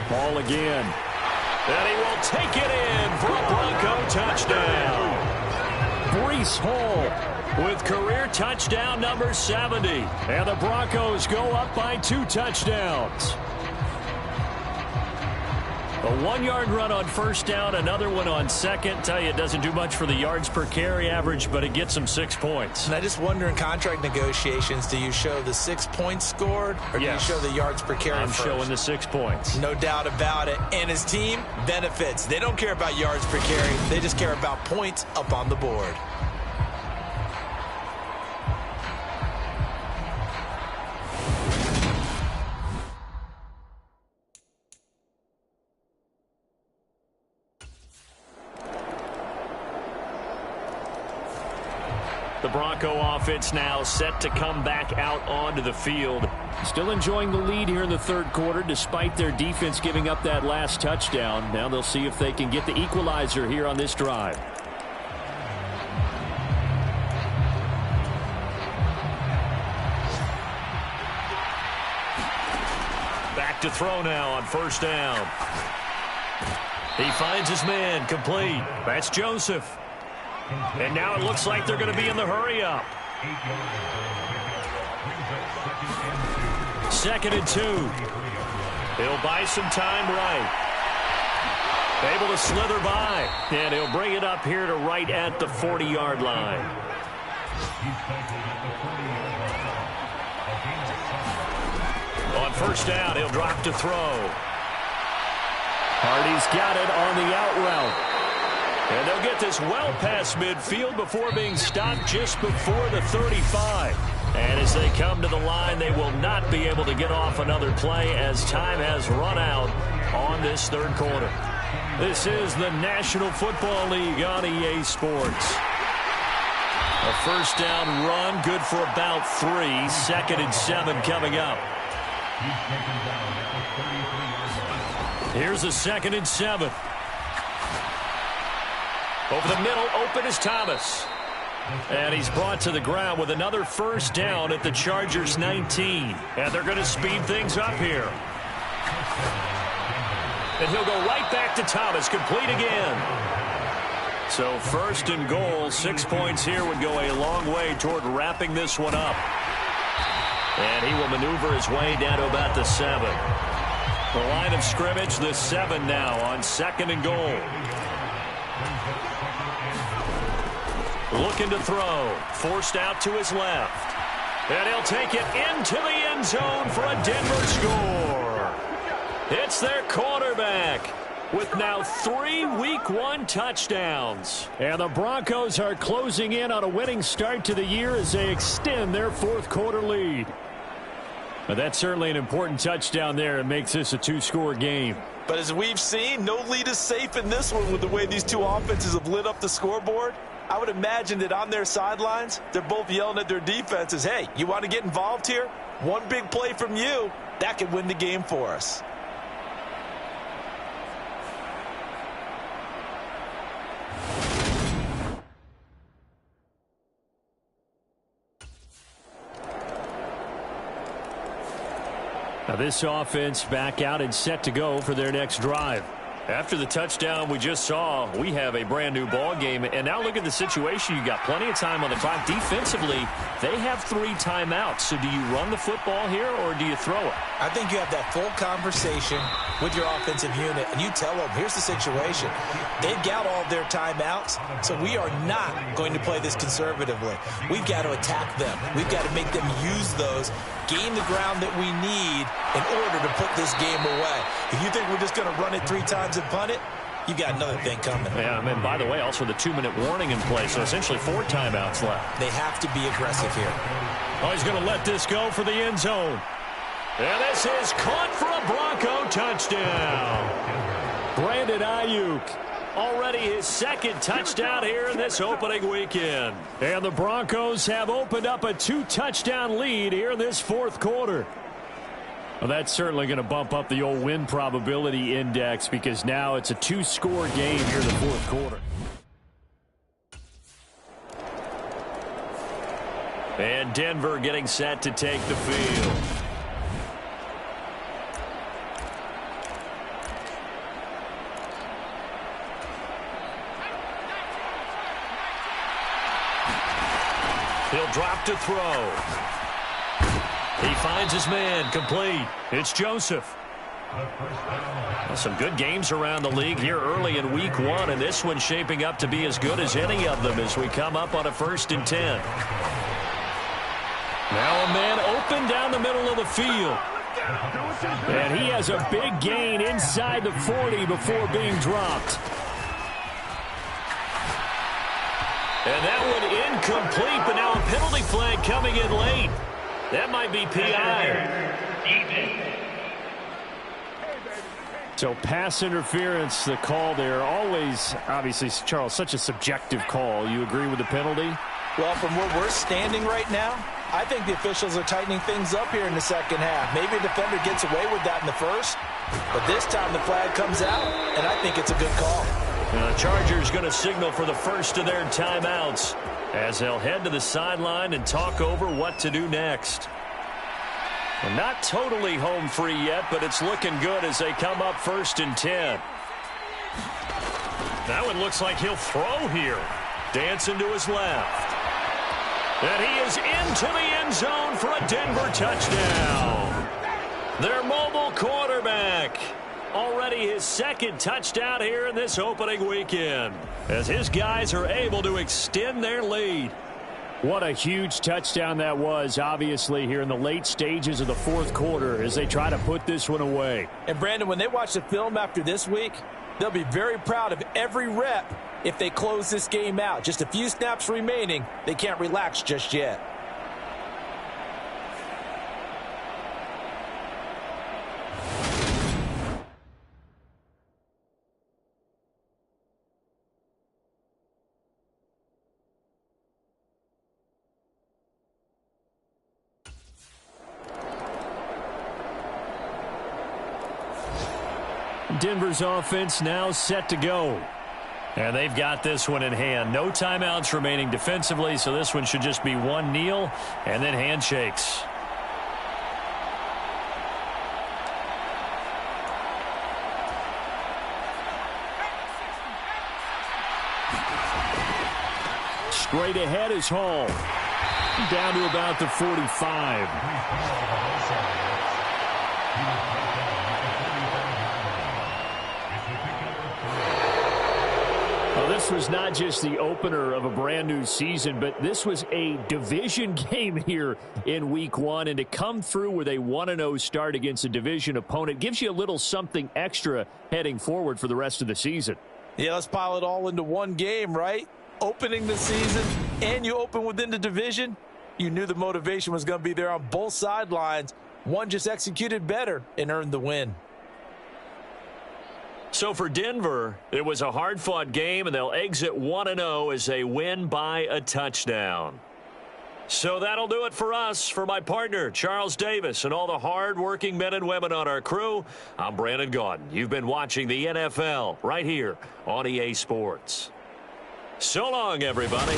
Ball again.
And he will take it in for a Bronco touchdown.
Breece Hall
with career touchdown number 70.
And the Broncos go up by 2 touchdowns.
A 1-yard run on 1st down, another one on 2nd. Tell you, it doesn't do much for the yards per carry average, but it gets them 6 points.
And I just wonder in contract negotiations, do you show the 6 points scored, or do you show the yards per carry
I'm
first?
showing the 6 points.
No doubt about it. And his team benefits. They don't care about yards per carry. They just care about points up on the board.
The Bronco offense now set to come back out onto the field.
Still enjoying the lead here in the 3rd quarter despite their defense giving up that last touchdown. Now they'll see if they can get the equalizer here on this drive.
Back to throw now on 1st down. He finds his man, complete. That's Joseph. And now it looks like they're going to be in the hurry-up. 2nd and 2. He'll buy some time right. Able to slither by. And he'll bring it up here to right at the 40-yard line. On 1st down, he'll drop to throw.
Hardy's got it on the out route.
And they'll get this well past midfield before being stopped just before the 35. And as they come to the line, they will not be able to get off another play as time has run out on this 3rd quarter. This is the National Football League on EA Sports. A 1st down run, good for about 3. 2nd and 7 coming up. Here's a 2nd and 7. Over the middle, open is Thomas. And he's brought to the ground with another first down at the Chargers' 19. And they're going to speed things up here. And he'll go right back to Thomas, complete again. So first and goal, 6 points here would go a long way toward wrapping this one up. And he will maneuver his way down to about the 7. The line of scrimmage, the 7 now on second and goal. Looking to throw. Forced out to his left. And he'll take it into the end zone for a Denver score. It's their quarterback with now 3 Week 1 touchdowns. And the Broncos are closing in on a winning start to the year as they extend their fourth quarter lead. But that's certainly an important touchdown there. It makes this a 2-score game.
But as we've seen, no lead is safe in this one with the way these two offenses have lit up the scoreboard. I would imagine that on their sidelines, they're both yelling at their defenses, hey, you want to get involved here? One big play from you, that could win the game for us.
Now this offense back out and set to go for their next drive. After the touchdown we just saw, we have a brand new ball game. And now look at the situation. You got plenty of time on the clock. Defensively, they have 3 timeouts. So do you run the football here or do you throw it?
I think you have that full conversation with your offensive unit, and you tell them, here's the situation. They've got all their timeouts, so we are not going to play this conservatively. We've got to attack them. We've got to make them use those, gain the ground that we need in order to put this game away. If you think we're just going to run it 3 times and punt it, you got another thing coming.
Yeah, and by the way, also the 2-minute warning in place, so essentially 4 timeouts left.
They have to be aggressive here.
Oh, he's going to let this go for the end zone. And this is caught for a Bronco touchdown. Brandon Ayuk, already his 2nd touchdown here in this opening weekend. And the Broncos have opened up a 2-touchdown lead here in this 4th quarter. Well, that's certainly going to bump up the old win probability index because now it's a 2-score game here in the 4th quarter. And Denver getting set to take the field. He'll drop to throw. He finds his man, complete. It's Joseph. Well, some good games around the league here early in Week 1, and this one's shaping up to be as good as any of them as we come up on a 1st and 10. Now a man open down the middle of the field. And he has a big gain inside the 40 before being dropped. And that one incomplete, but now a penalty flag coming in late. That might be PI. So pass interference, the call there. Always, obviously, Charles, such a subjective call. You agree with the penalty?
Well, from where we're standing right now, I think the officials are tightening things up here in the 2nd half. Maybe a defender gets away with that in the 1st, but this time the flag comes out, and I think it's a good call.
The Chargers going to signal for the first of their timeouts as they'll head to the sideline and talk over what to do next. Well, not totally home free yet, but it's looking good as they come up 1st and 10. That one looks like he'll throw here. Dancing to his left. And he is into the end zone for a Denver touchdown. Their mobile quarterback. Already his 2nd touchdown here in this opening weekend as his guys are able to extend their lead. What a huge touchdown that was, obviously, here in the late stages of the 4th quarter as they try to put this one away.
And, Brandon, when they watch the film after this week, they'll be very proud of every rep if they close this game out. Just a few snaps remaining. They can't relax just yet.
Denver's offense now set to go. And they've got this one in hand. No timeouts remaining defensively, so this one should just be one kneel and then handshakes. Straight ahead is Hall. Down to about the 45. Well, this was not just the opener of a brand new season, but this was a division game here in week one. And to come through with a 1-0 start against a division opponent gives you a little something extra heading forward for the rest of the season.
Yeah, let's pile it all into one game, right? Opening the season, and you open within the division. You knew the motivation was going to be there on both sidelines. One just executed better and earned the win.
So for Denver, it was a hard-fought game, and they'll exit 1-0 as they win by a touchdown. So that'll do it for us. For my partner, Charles Davis, and all the hard-working men and women on our crew, I'm Brandon Gaudin. You've been watching the NFL right here on EA Sports. So long, everybody.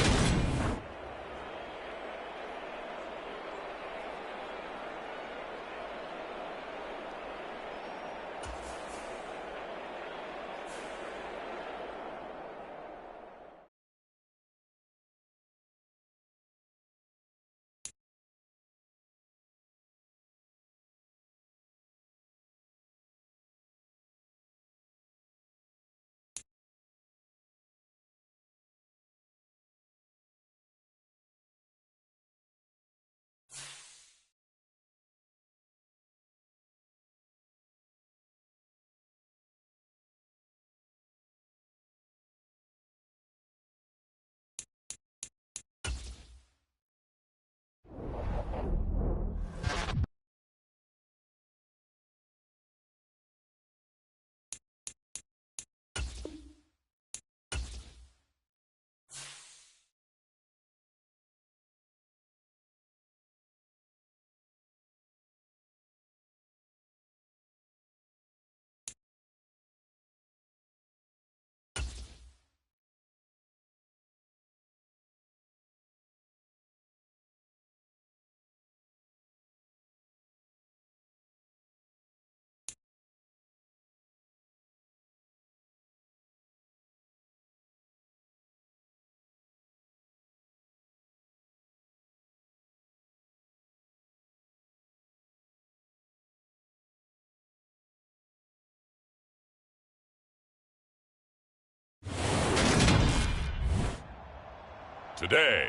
Today,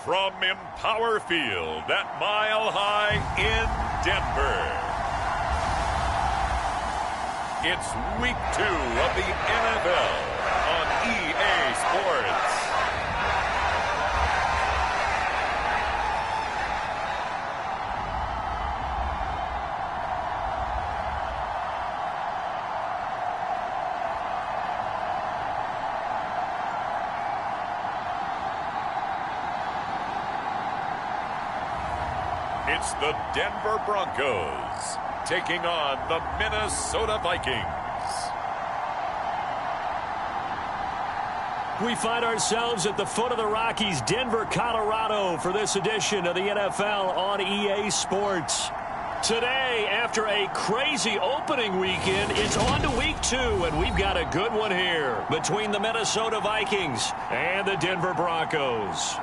from Empower Field at Mile High in Denver, it's Week 2 of the NFL on EA Sports. It's the Denver Broncos taking on the Minnesota Vikings.
We find ourselves at the foot of the Rockies, Denver, Colorado, for this edition of the NFL on EA Sports. Today, after a crazy opening weekend, it's on to Week 2, and we've got a good one here between the Minnesota Vikings and the Denver Broncos.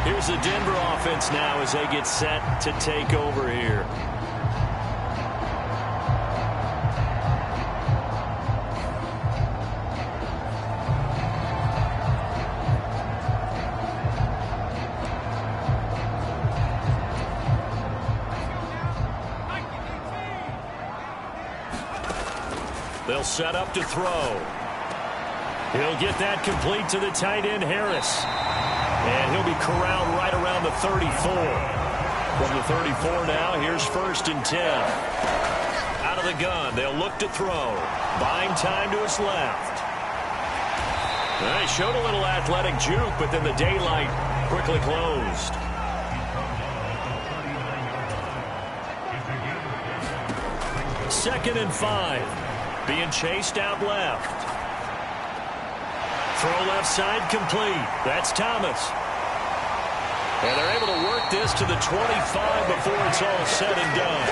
Here's the Denver offense now as they get set to take over here. They'll set up to throw. He'll get that complete to the tight end, Harris. And he'll be corralled right around the 34. From the 34 now, here's 1st and 10. Out of the gun, they'll look to throw. Buying time to his left. They showed a little athletic juke, but then the daylight quickly closed. Second and 5. Being chased out left. Throw left side complete. That's Thomas. And they're able to work this to the 25 before it's all said and done.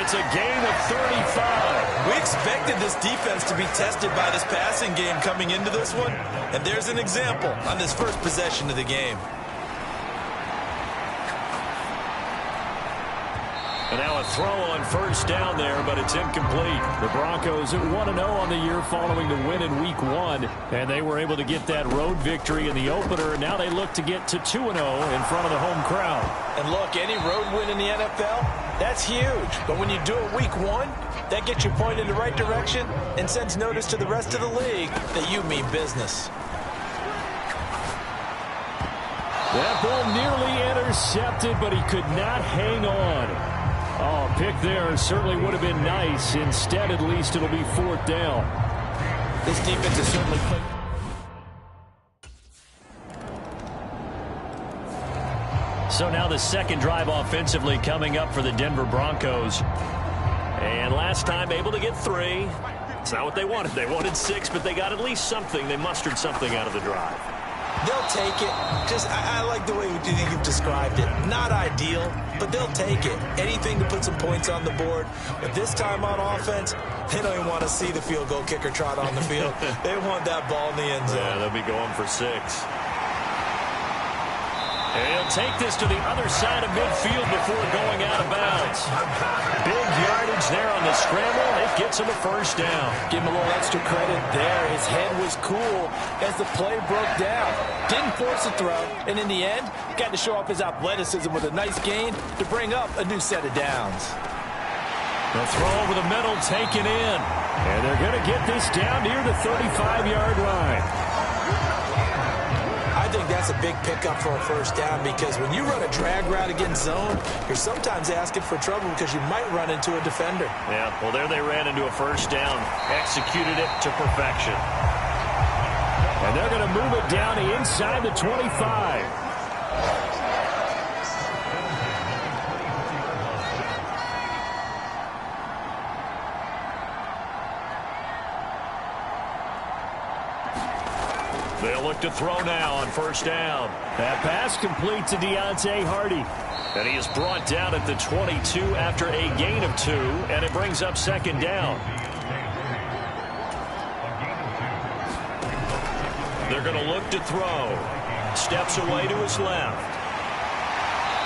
It's a gain of 35.
We expected this defense to be tested by this passing game coming into this one. And there's an example on this first possession of the game.
And now a throw on first down there, but it's incomplete. The Broncos are 1-0 on the year following the win in Week 1. And they were able to get that road victory in the opener. And now they look to get to 2-0 in front of the home crowd.
And look, any road win in the NFL, that's huge. But when you do it Week 1, that gets you pointed in the right direction and sends notice to the rest of the league that you mean business.
That ball nearly intercepted, but he could not hang on. Oh, pick there certainly would have been nice. Instead, at least, it'll be 4th down.
This defense is certainly playing.
So now the second drive offensively coming up for the Denver Broncos. And last time able to get 3. It's not what they wanted. They wanted 6, but they got at least something. They mustered something out of the drive.
They'll take it. I like the way you've described it. Not ideal, but they'll take it. Anything to put some points on the board. But this time on offense, they don't even want to see the field goal kicker trot on the field. They want that ball in the end zone.
Yeah, they'll be going for 6. And he'll take this to the other side of midfield before going out of bounds. Big yardage there on the scramble. It gets him a first down.
Give him a little extra credit there. His head was cool as the play broke down. Didn't force a throw, and in the end, got to show off his athleticism with a nice gain to bring up a new set of downs.
The throw over the middle taken in. And they're going to get this down near the 35-yard line.
I think that's a big pickup for a first down because when you run a drag route against zone, you're sometimes asking for trouble because you might run into a defender.
Yeah, well, there they ran into a first down. Executed it to perfection. And they're going to move it down inside the 25. They'll look to throw now on first down. That pass complete to Deontay Hardy. And he is brought down at the 22 after a gain of 2, and it brings up second down. They're going to look to throw. Steps away to his left.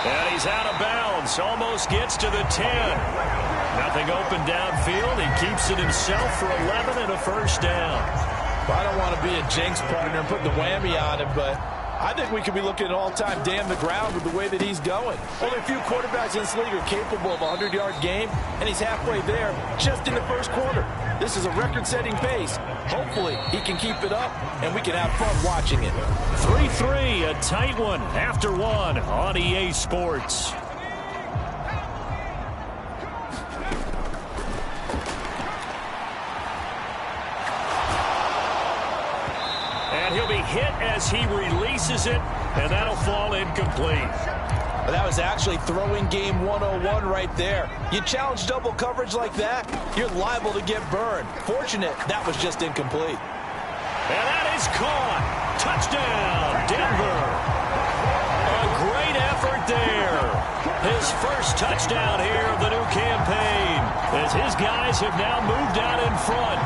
And he's out of bounds. Almost gets to the 10. Nothing open downfield. He keeps it himself for 11 and a first down.
Well, I don't want to be a jinx partner and put the whammy on him, but I think we could be looking at all-time damn the ground with the way that he's going. Only a few quarterbacks in this league are capable of a 100-yard game, and he's halfway there just in the first quarter. This is a record-setting pace. Hopefully, he can keep it up, and we can have fun watching it.
3-3, a tight one after 1 on EA Sports. He'll be hit as he releases it, and that'll fall incomplete.
But that was actually throwing game 101 right there. You challenge double coverage like that, you're liable to get burned. Fortunate, that was just incomplete.
And that is caught. Touchdown, Denver. A great effort there. His first touchdown here of the new campaign, as his guys have now moved out in front.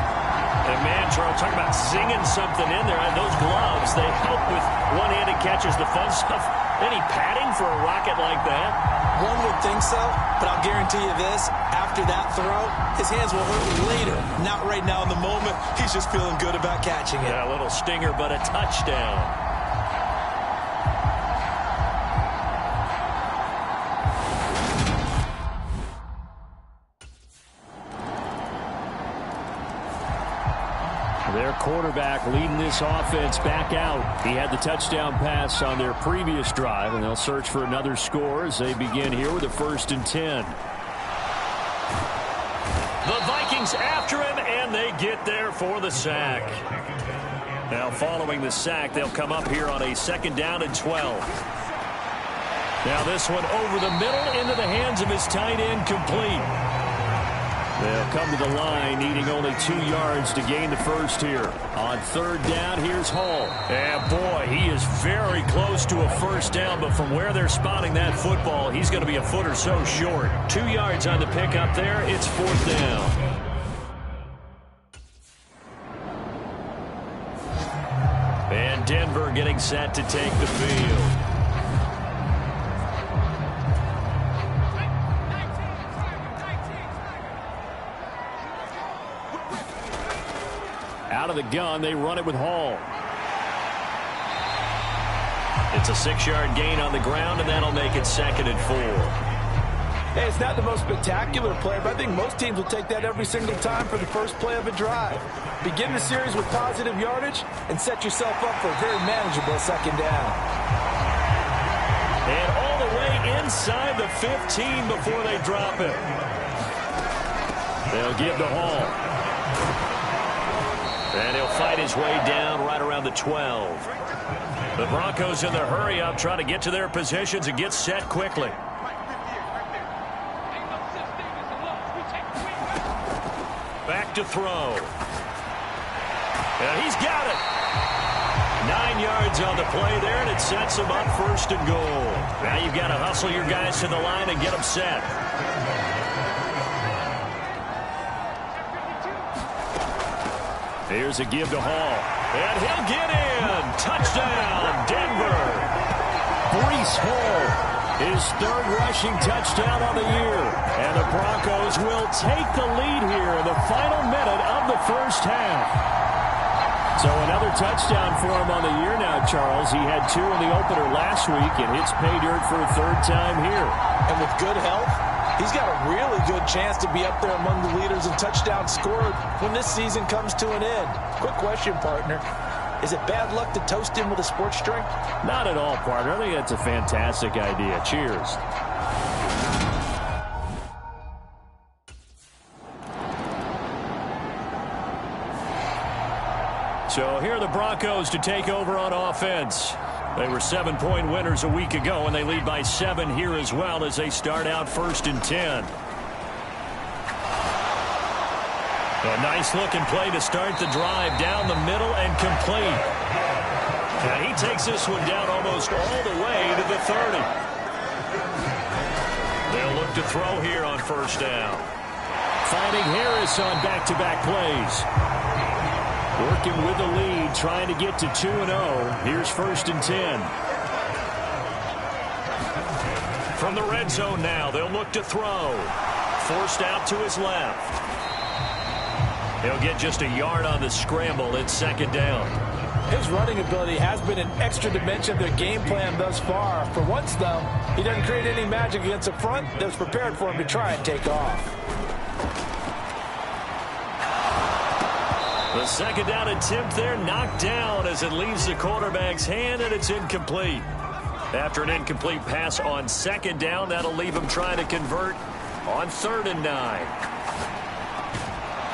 And man, Charles, talking about zinging something in there. And those gloves, they help with one-handed catches, the fun stuff. Any padding for a rocket like that?
One would think so, but I'll guarantee you this. After that throw, his hands will hurt later. Not right now in the moment. He's just feeling good about catching it.
Yeah, a little stinger, but a touchdown. Their quarterback leading this offense back out. He had the touchdown pass on their previous drive, and they'll search for another score as they begin here with a 1st and 10. The Vikings after him, and they get there for the sack. Now following the sack, they'll come up here on a 2nd down and 12. Now this one over the middle into the hands of his tight end, complete. They'll come to the line needing only 2 yards to gain the first here. On 3rd down, here's Hall. And boy, he is very close to a first down, but from where they're spotting that football, he's going to be a foot or so short. 2 yards on the pickup there. It's 4th down. And Denver getting set to take the field. Out of the gun, they run it with Hall. It's a 6-yard gain on the ground, and that'll make it 2nd and 4.
Hey, it's not the most spectacular play, but I think most teams will take that every single time for the first play of a drive. Begin the series with positive yardage and set yourself up for a very manageable 2nd down.
And all the way inside the 15 before they drop it. They'll give to Hall. And he'll fight his way down right around the 12. The Broncos in the hurry-up trying to get to their positions and get set quickly. Back to throw. And he's got it. 9 yards on the play there, and it sets him up 1st and goal. Now you've got to hustle your guys to the line and get them set. Here's a give to Hall. And he'll get in. Touchdown, Denver. Breece Hall, his 3rd rushing touchdown on the year. And the Broncos will take the lead here in the final minute of the first half. So another touchdown for him on the year now, Charles. He had 2 in the opener last week, and it's pay dirt for a 3rd time here.
And with good health, he's got a really good chance to be up there among the leaders in touchdowns scored when this season comes to an end. Quick question, partner. Is it bad luck to toast him with a sports drink?
Not at all, partner. I think that's a fantastic idea. Cheers. So here are the Broncos to take over on offense. They were 7-point winners a week ago, and they lead by 7 here as well as they start out 1st and 10. A nice-looking play to start the drive down the middle and complete. And he takes this one down almost all the way to the 30. They'll look to throw here on 1st down. Finding Harris on back-to-back plays. Working with the lead, trying to get to 2-0. Here's 1st and 10. From the red zone now, they'll look to throw. Forced out to his left. He'll get just a yard on the scramble. It's 2nd down.
His running ability has been an extra dimension of their game plan thus far. For once, though, he doesn't create any magic against the front that was prepared for him to try and take off.
The 2nd down attempt there knocked down as it leaves the quarterback's hand, and it's incomplete. After an incomplete pass on 2nd down, that'll leave him trying to convert on 3rd and 9.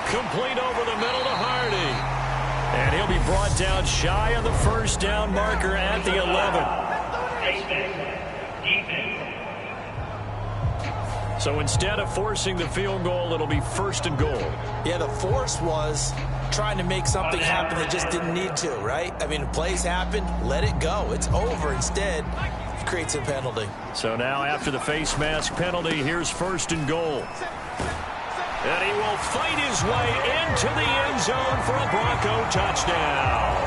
Complete over the middle to Hardy. And he'll be brought down shy of the 1st down marker at the 11. So instead of forcing the field goal, it'll be 1st and goal.
Yeah, the force was trying to make something happen that just didn't need to, right? I mean, plays happen, let it go. It's over. Instead, it creates a penalty.
So now after the face mask penalty, here's 1st and goal. And he will fight his way into the end zone for a Bronco touchdown.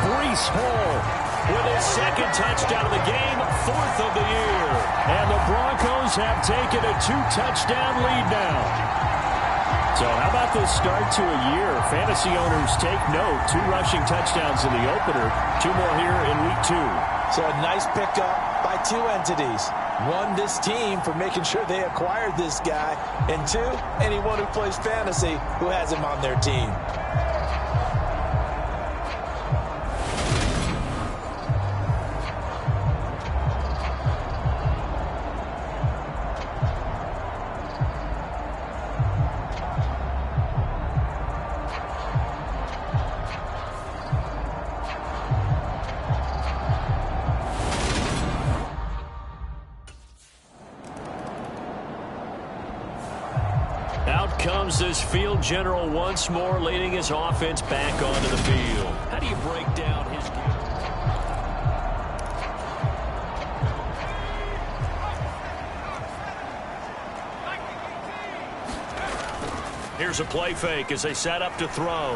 Breece Hall with his 2nd touchdown of the game, 4th of the year. And the Broncos have taken a 2-touchdown lead now. So how about this start to a year? Fantasy owners take note. 2 rushing touchdowns in the opener. 2 more here in week 2.
So a nice pickup by 2 entities. 1, this team for making sure they acquired this guy. And 2, anyone who plays fantasy who has him on their team.
comes this field general once more, leading his offense back onto the field. How do you break down his game? Here's a play fake as they set up to throw.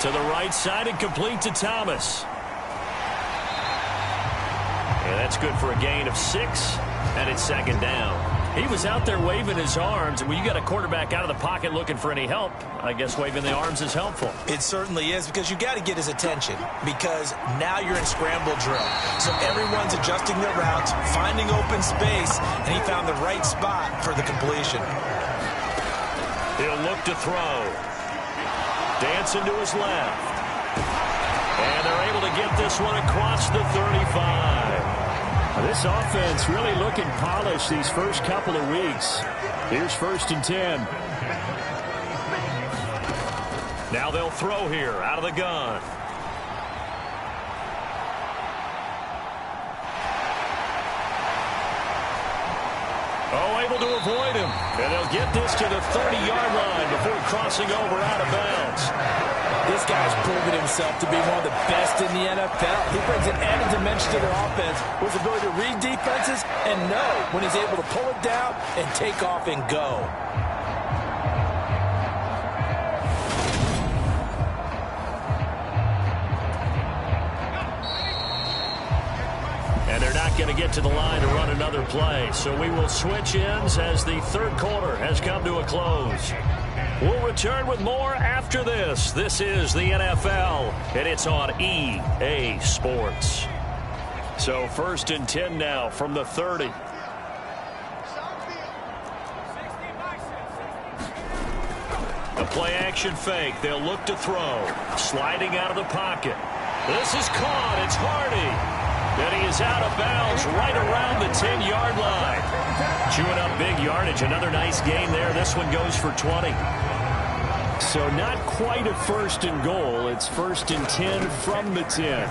To the right side and complete to Thomas. And that's good for a gain of 6, and it's second down. He was out there waving his arms, and when you got a quarterback out of the pocket looking for any help, I guess waving the arms is helpful.
It certainly is, because you got to get his attention, because now you're in scramble drill. So everyone's adjusting their routes, finding open space, and he found the right spot for the completion.
He'll look to throw. Dancing to his left. And they're able to get this one across the 35. This offense really looking polished these first couple of weeks. Here's 1st and 10. Now they'll throw here out of the gun. Oh, able to avoid him. And they'll get this to the 30-yard line before crossing over out of bounds.
This guy's proven himself to be one of the best in the NFL. He brings an added dimension to their offense with his ability to read defenses and know when he's able to pull it down and take off and go.
And they're not going to get to the line to run another play. So we will switch ends as the third quarter has come to a close. We'll return with more after this. This is the NFL, and it's on EA Sports. So 1st and 10 now from the 30. A play-action fake. They'll look to throw. Sliding out of the pocket. This is caught. It's Hardy. And he is out of bounds right around the 10-yard line. Chewing up big yardage. Another nice gain there. This one goes for 20. So not quite a 1st and goal. It's 1st and 10 from the 10.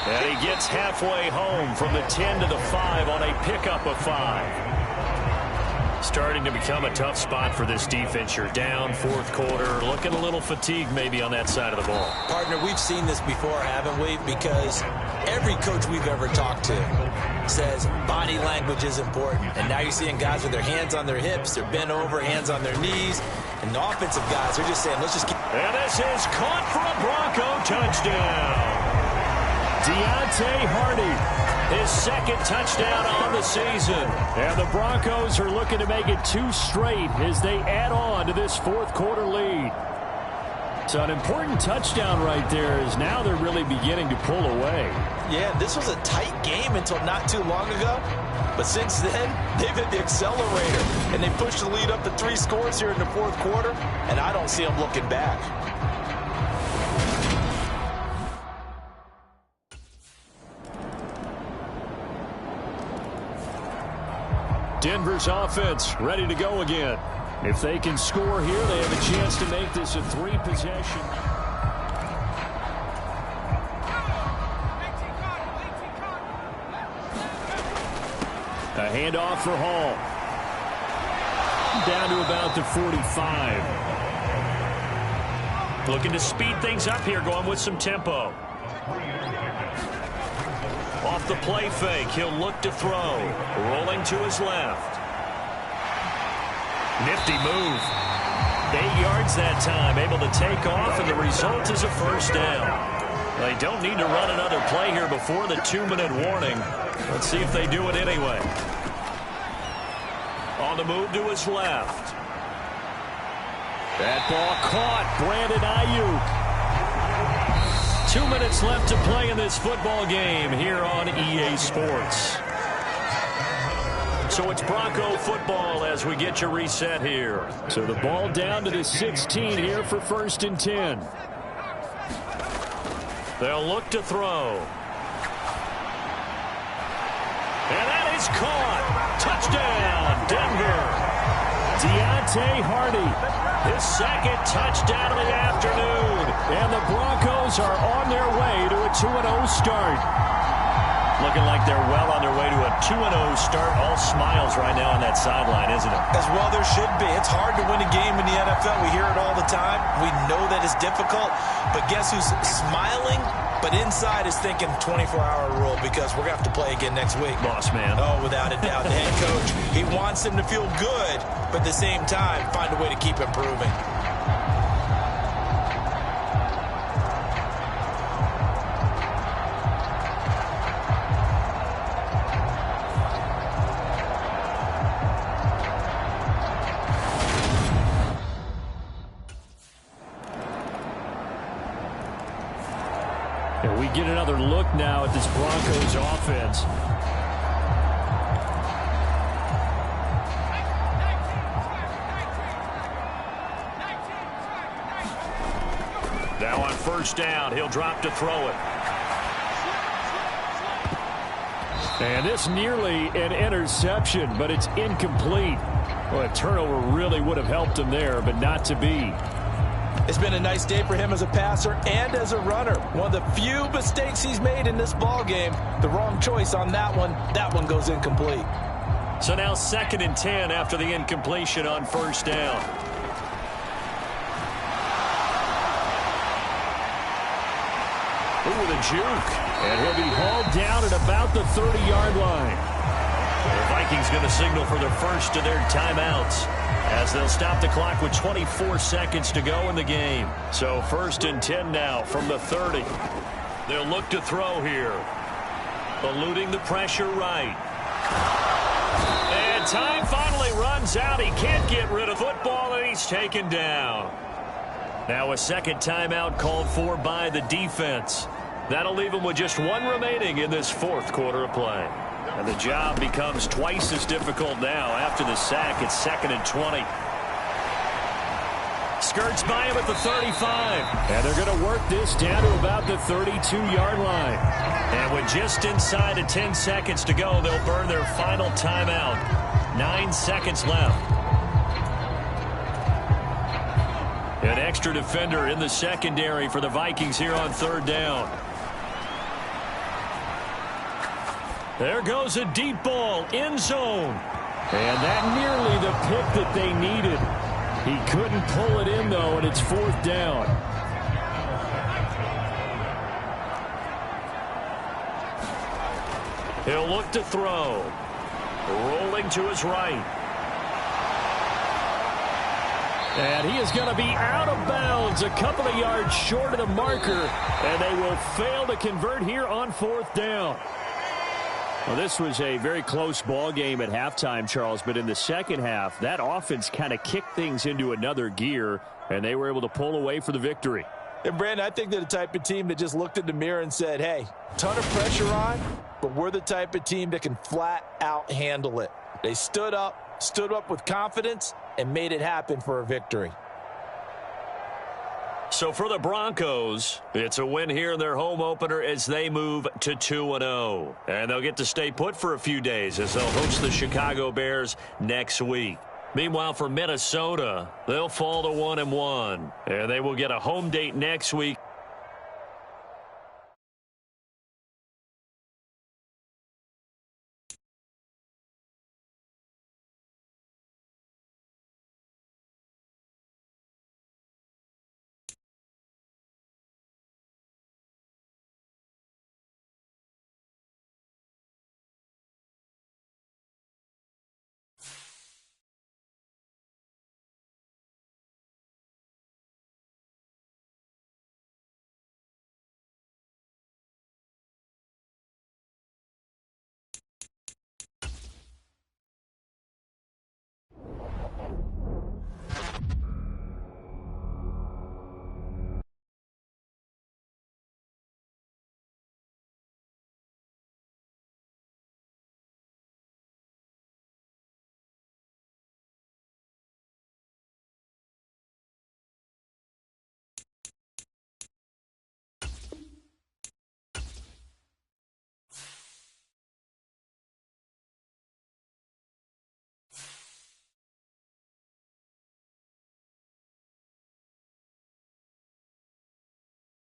And he gets halfway home from the 10 to the 5 on a pickup of 5. Starting to become a tough spot for this defense. You're down 4th quarter. Looking a little fatigued maybe on that side of the ball.
Partner, we've seen this before, haven't we? Because every coach we've ever talked to says body language is important. And now you're seeing guys with their hands on their hips, they're bent over, hands on their knees. And the offensive guys are just saying, let's just keep.
And this is caught for a Bronco touchdown. Deontay Hardy, his 2nd touchdown on the season. And the Broncos are looking to make it 2 straight as they add on to this 4th quarter lead. So an important touchdown right there is now they're really beginning to pull away.
Yeah, this was a tight game until not too long ago. But since then, they've hit the accelerator, and they pushed the lead up to 3 scores here in the 4th quarter, and I don't see them looking back.
Denver's offense ready to go again. If they can score here, they have a chance to make this a 3-possession. A handoff for Hall. Down to about the 45. Looking to speed things up here, going with some tempo. Off the play fake, he'll look to throw. Rolling to his left. Nifty move. 8 yards that time, able to take off, and the result is a 1st down. They don't need to run another play here before the 2-minute warning. Let's see if they do it anyway. On the move to his left. That ball caught. Brandon Ayuk. 2 minutes left to play in this football game here on EA Sports. So it's Bronco football as we get you reset here. So the ball down to the 16 here for 1st and 10. They'll look to throw. And that is caught. Touchdown, Denver. Deontay Hardy, his 2nd touchdown of the afternoon. And the Broncos are on their way to a 2-0 start.
Looking like they're well on their way to a 2-0 start. All smiles right now on that sideline, isn't it?
As well there should be. It's hard to win a game in the NFL. We hear it all the time. We know that it's difficult. But guess who's smiling? But inside is thinking 24-hour rule because we're going to have to play again next week.
Boss man.
Oh, without a doubt. The head coach, he wants him to feel good, but at the same time, find a way to keep improving.
And we get another look now at this Broncos offense.
Now on first down, he'll drop to throw it.
And this nearly an interception, but it's incomplete. Well, a turnover really would have helped him there, but not to be.
It's been a nice day for him as a passer and as a runner. One of the few mistakes he's made in this ball game. The wrong choice on that one. That one goes incomplete.
So now 2nd and 10 after the incompletion on first down.
Ooh, the juke. And he'll be hauled down at about the 30-yard line.
The Vikings going to signal for the first of their timeouts as they'll stop the clock with 24 seconds to go in the game. So 1st and 10 now from the 30. They'll look to throw here. Eluding the pressure right. And time finally runs out. He can't get rid of football, and he's taken down. Now a second timeout called for by the defense. That'll leave him with just one remaining in this 4th quarter of play. And the job becomes twice as difficult now after the sack. It's 2nd and 20. Skirts by him at the 35.
And they're going to work this down to about the 32-yard line.
And with just inside of 10 seconds to go, they'll burn their final timeout. 9 seconds left. An extra defender in the secondary for the Vikings here on 3rd down. There goes a deep ball, end zone.
And that nearly the pick that they needed. He couldn't pull it in, though, and it's 4th down.
He'll look to throw. Rolling to his right.
And he is going to be out of bounds, a couple of yards short of the marker, and they will fail to convert here on 4th down. Well, this was a very close ball game at halftime, Charles, but in the second half, that offense kind of kicked things into another gear, and they were able to pull away for the victory.
And, Brandon, I think they're the type of team that just looked in the mirror and said, hey, ton of pressure on, but we're the type of team that can flat out handle it. They stood up with confidence, and made it happen for a victory.
So for the Broncos, it's a win here in their home opener as they move to 2-0. And they'll get to stay put for a few days as they'll host the Chicago Bears next week. Meanwhile, for Minnesota, they'll fall to 1-1. And they will get a home date next week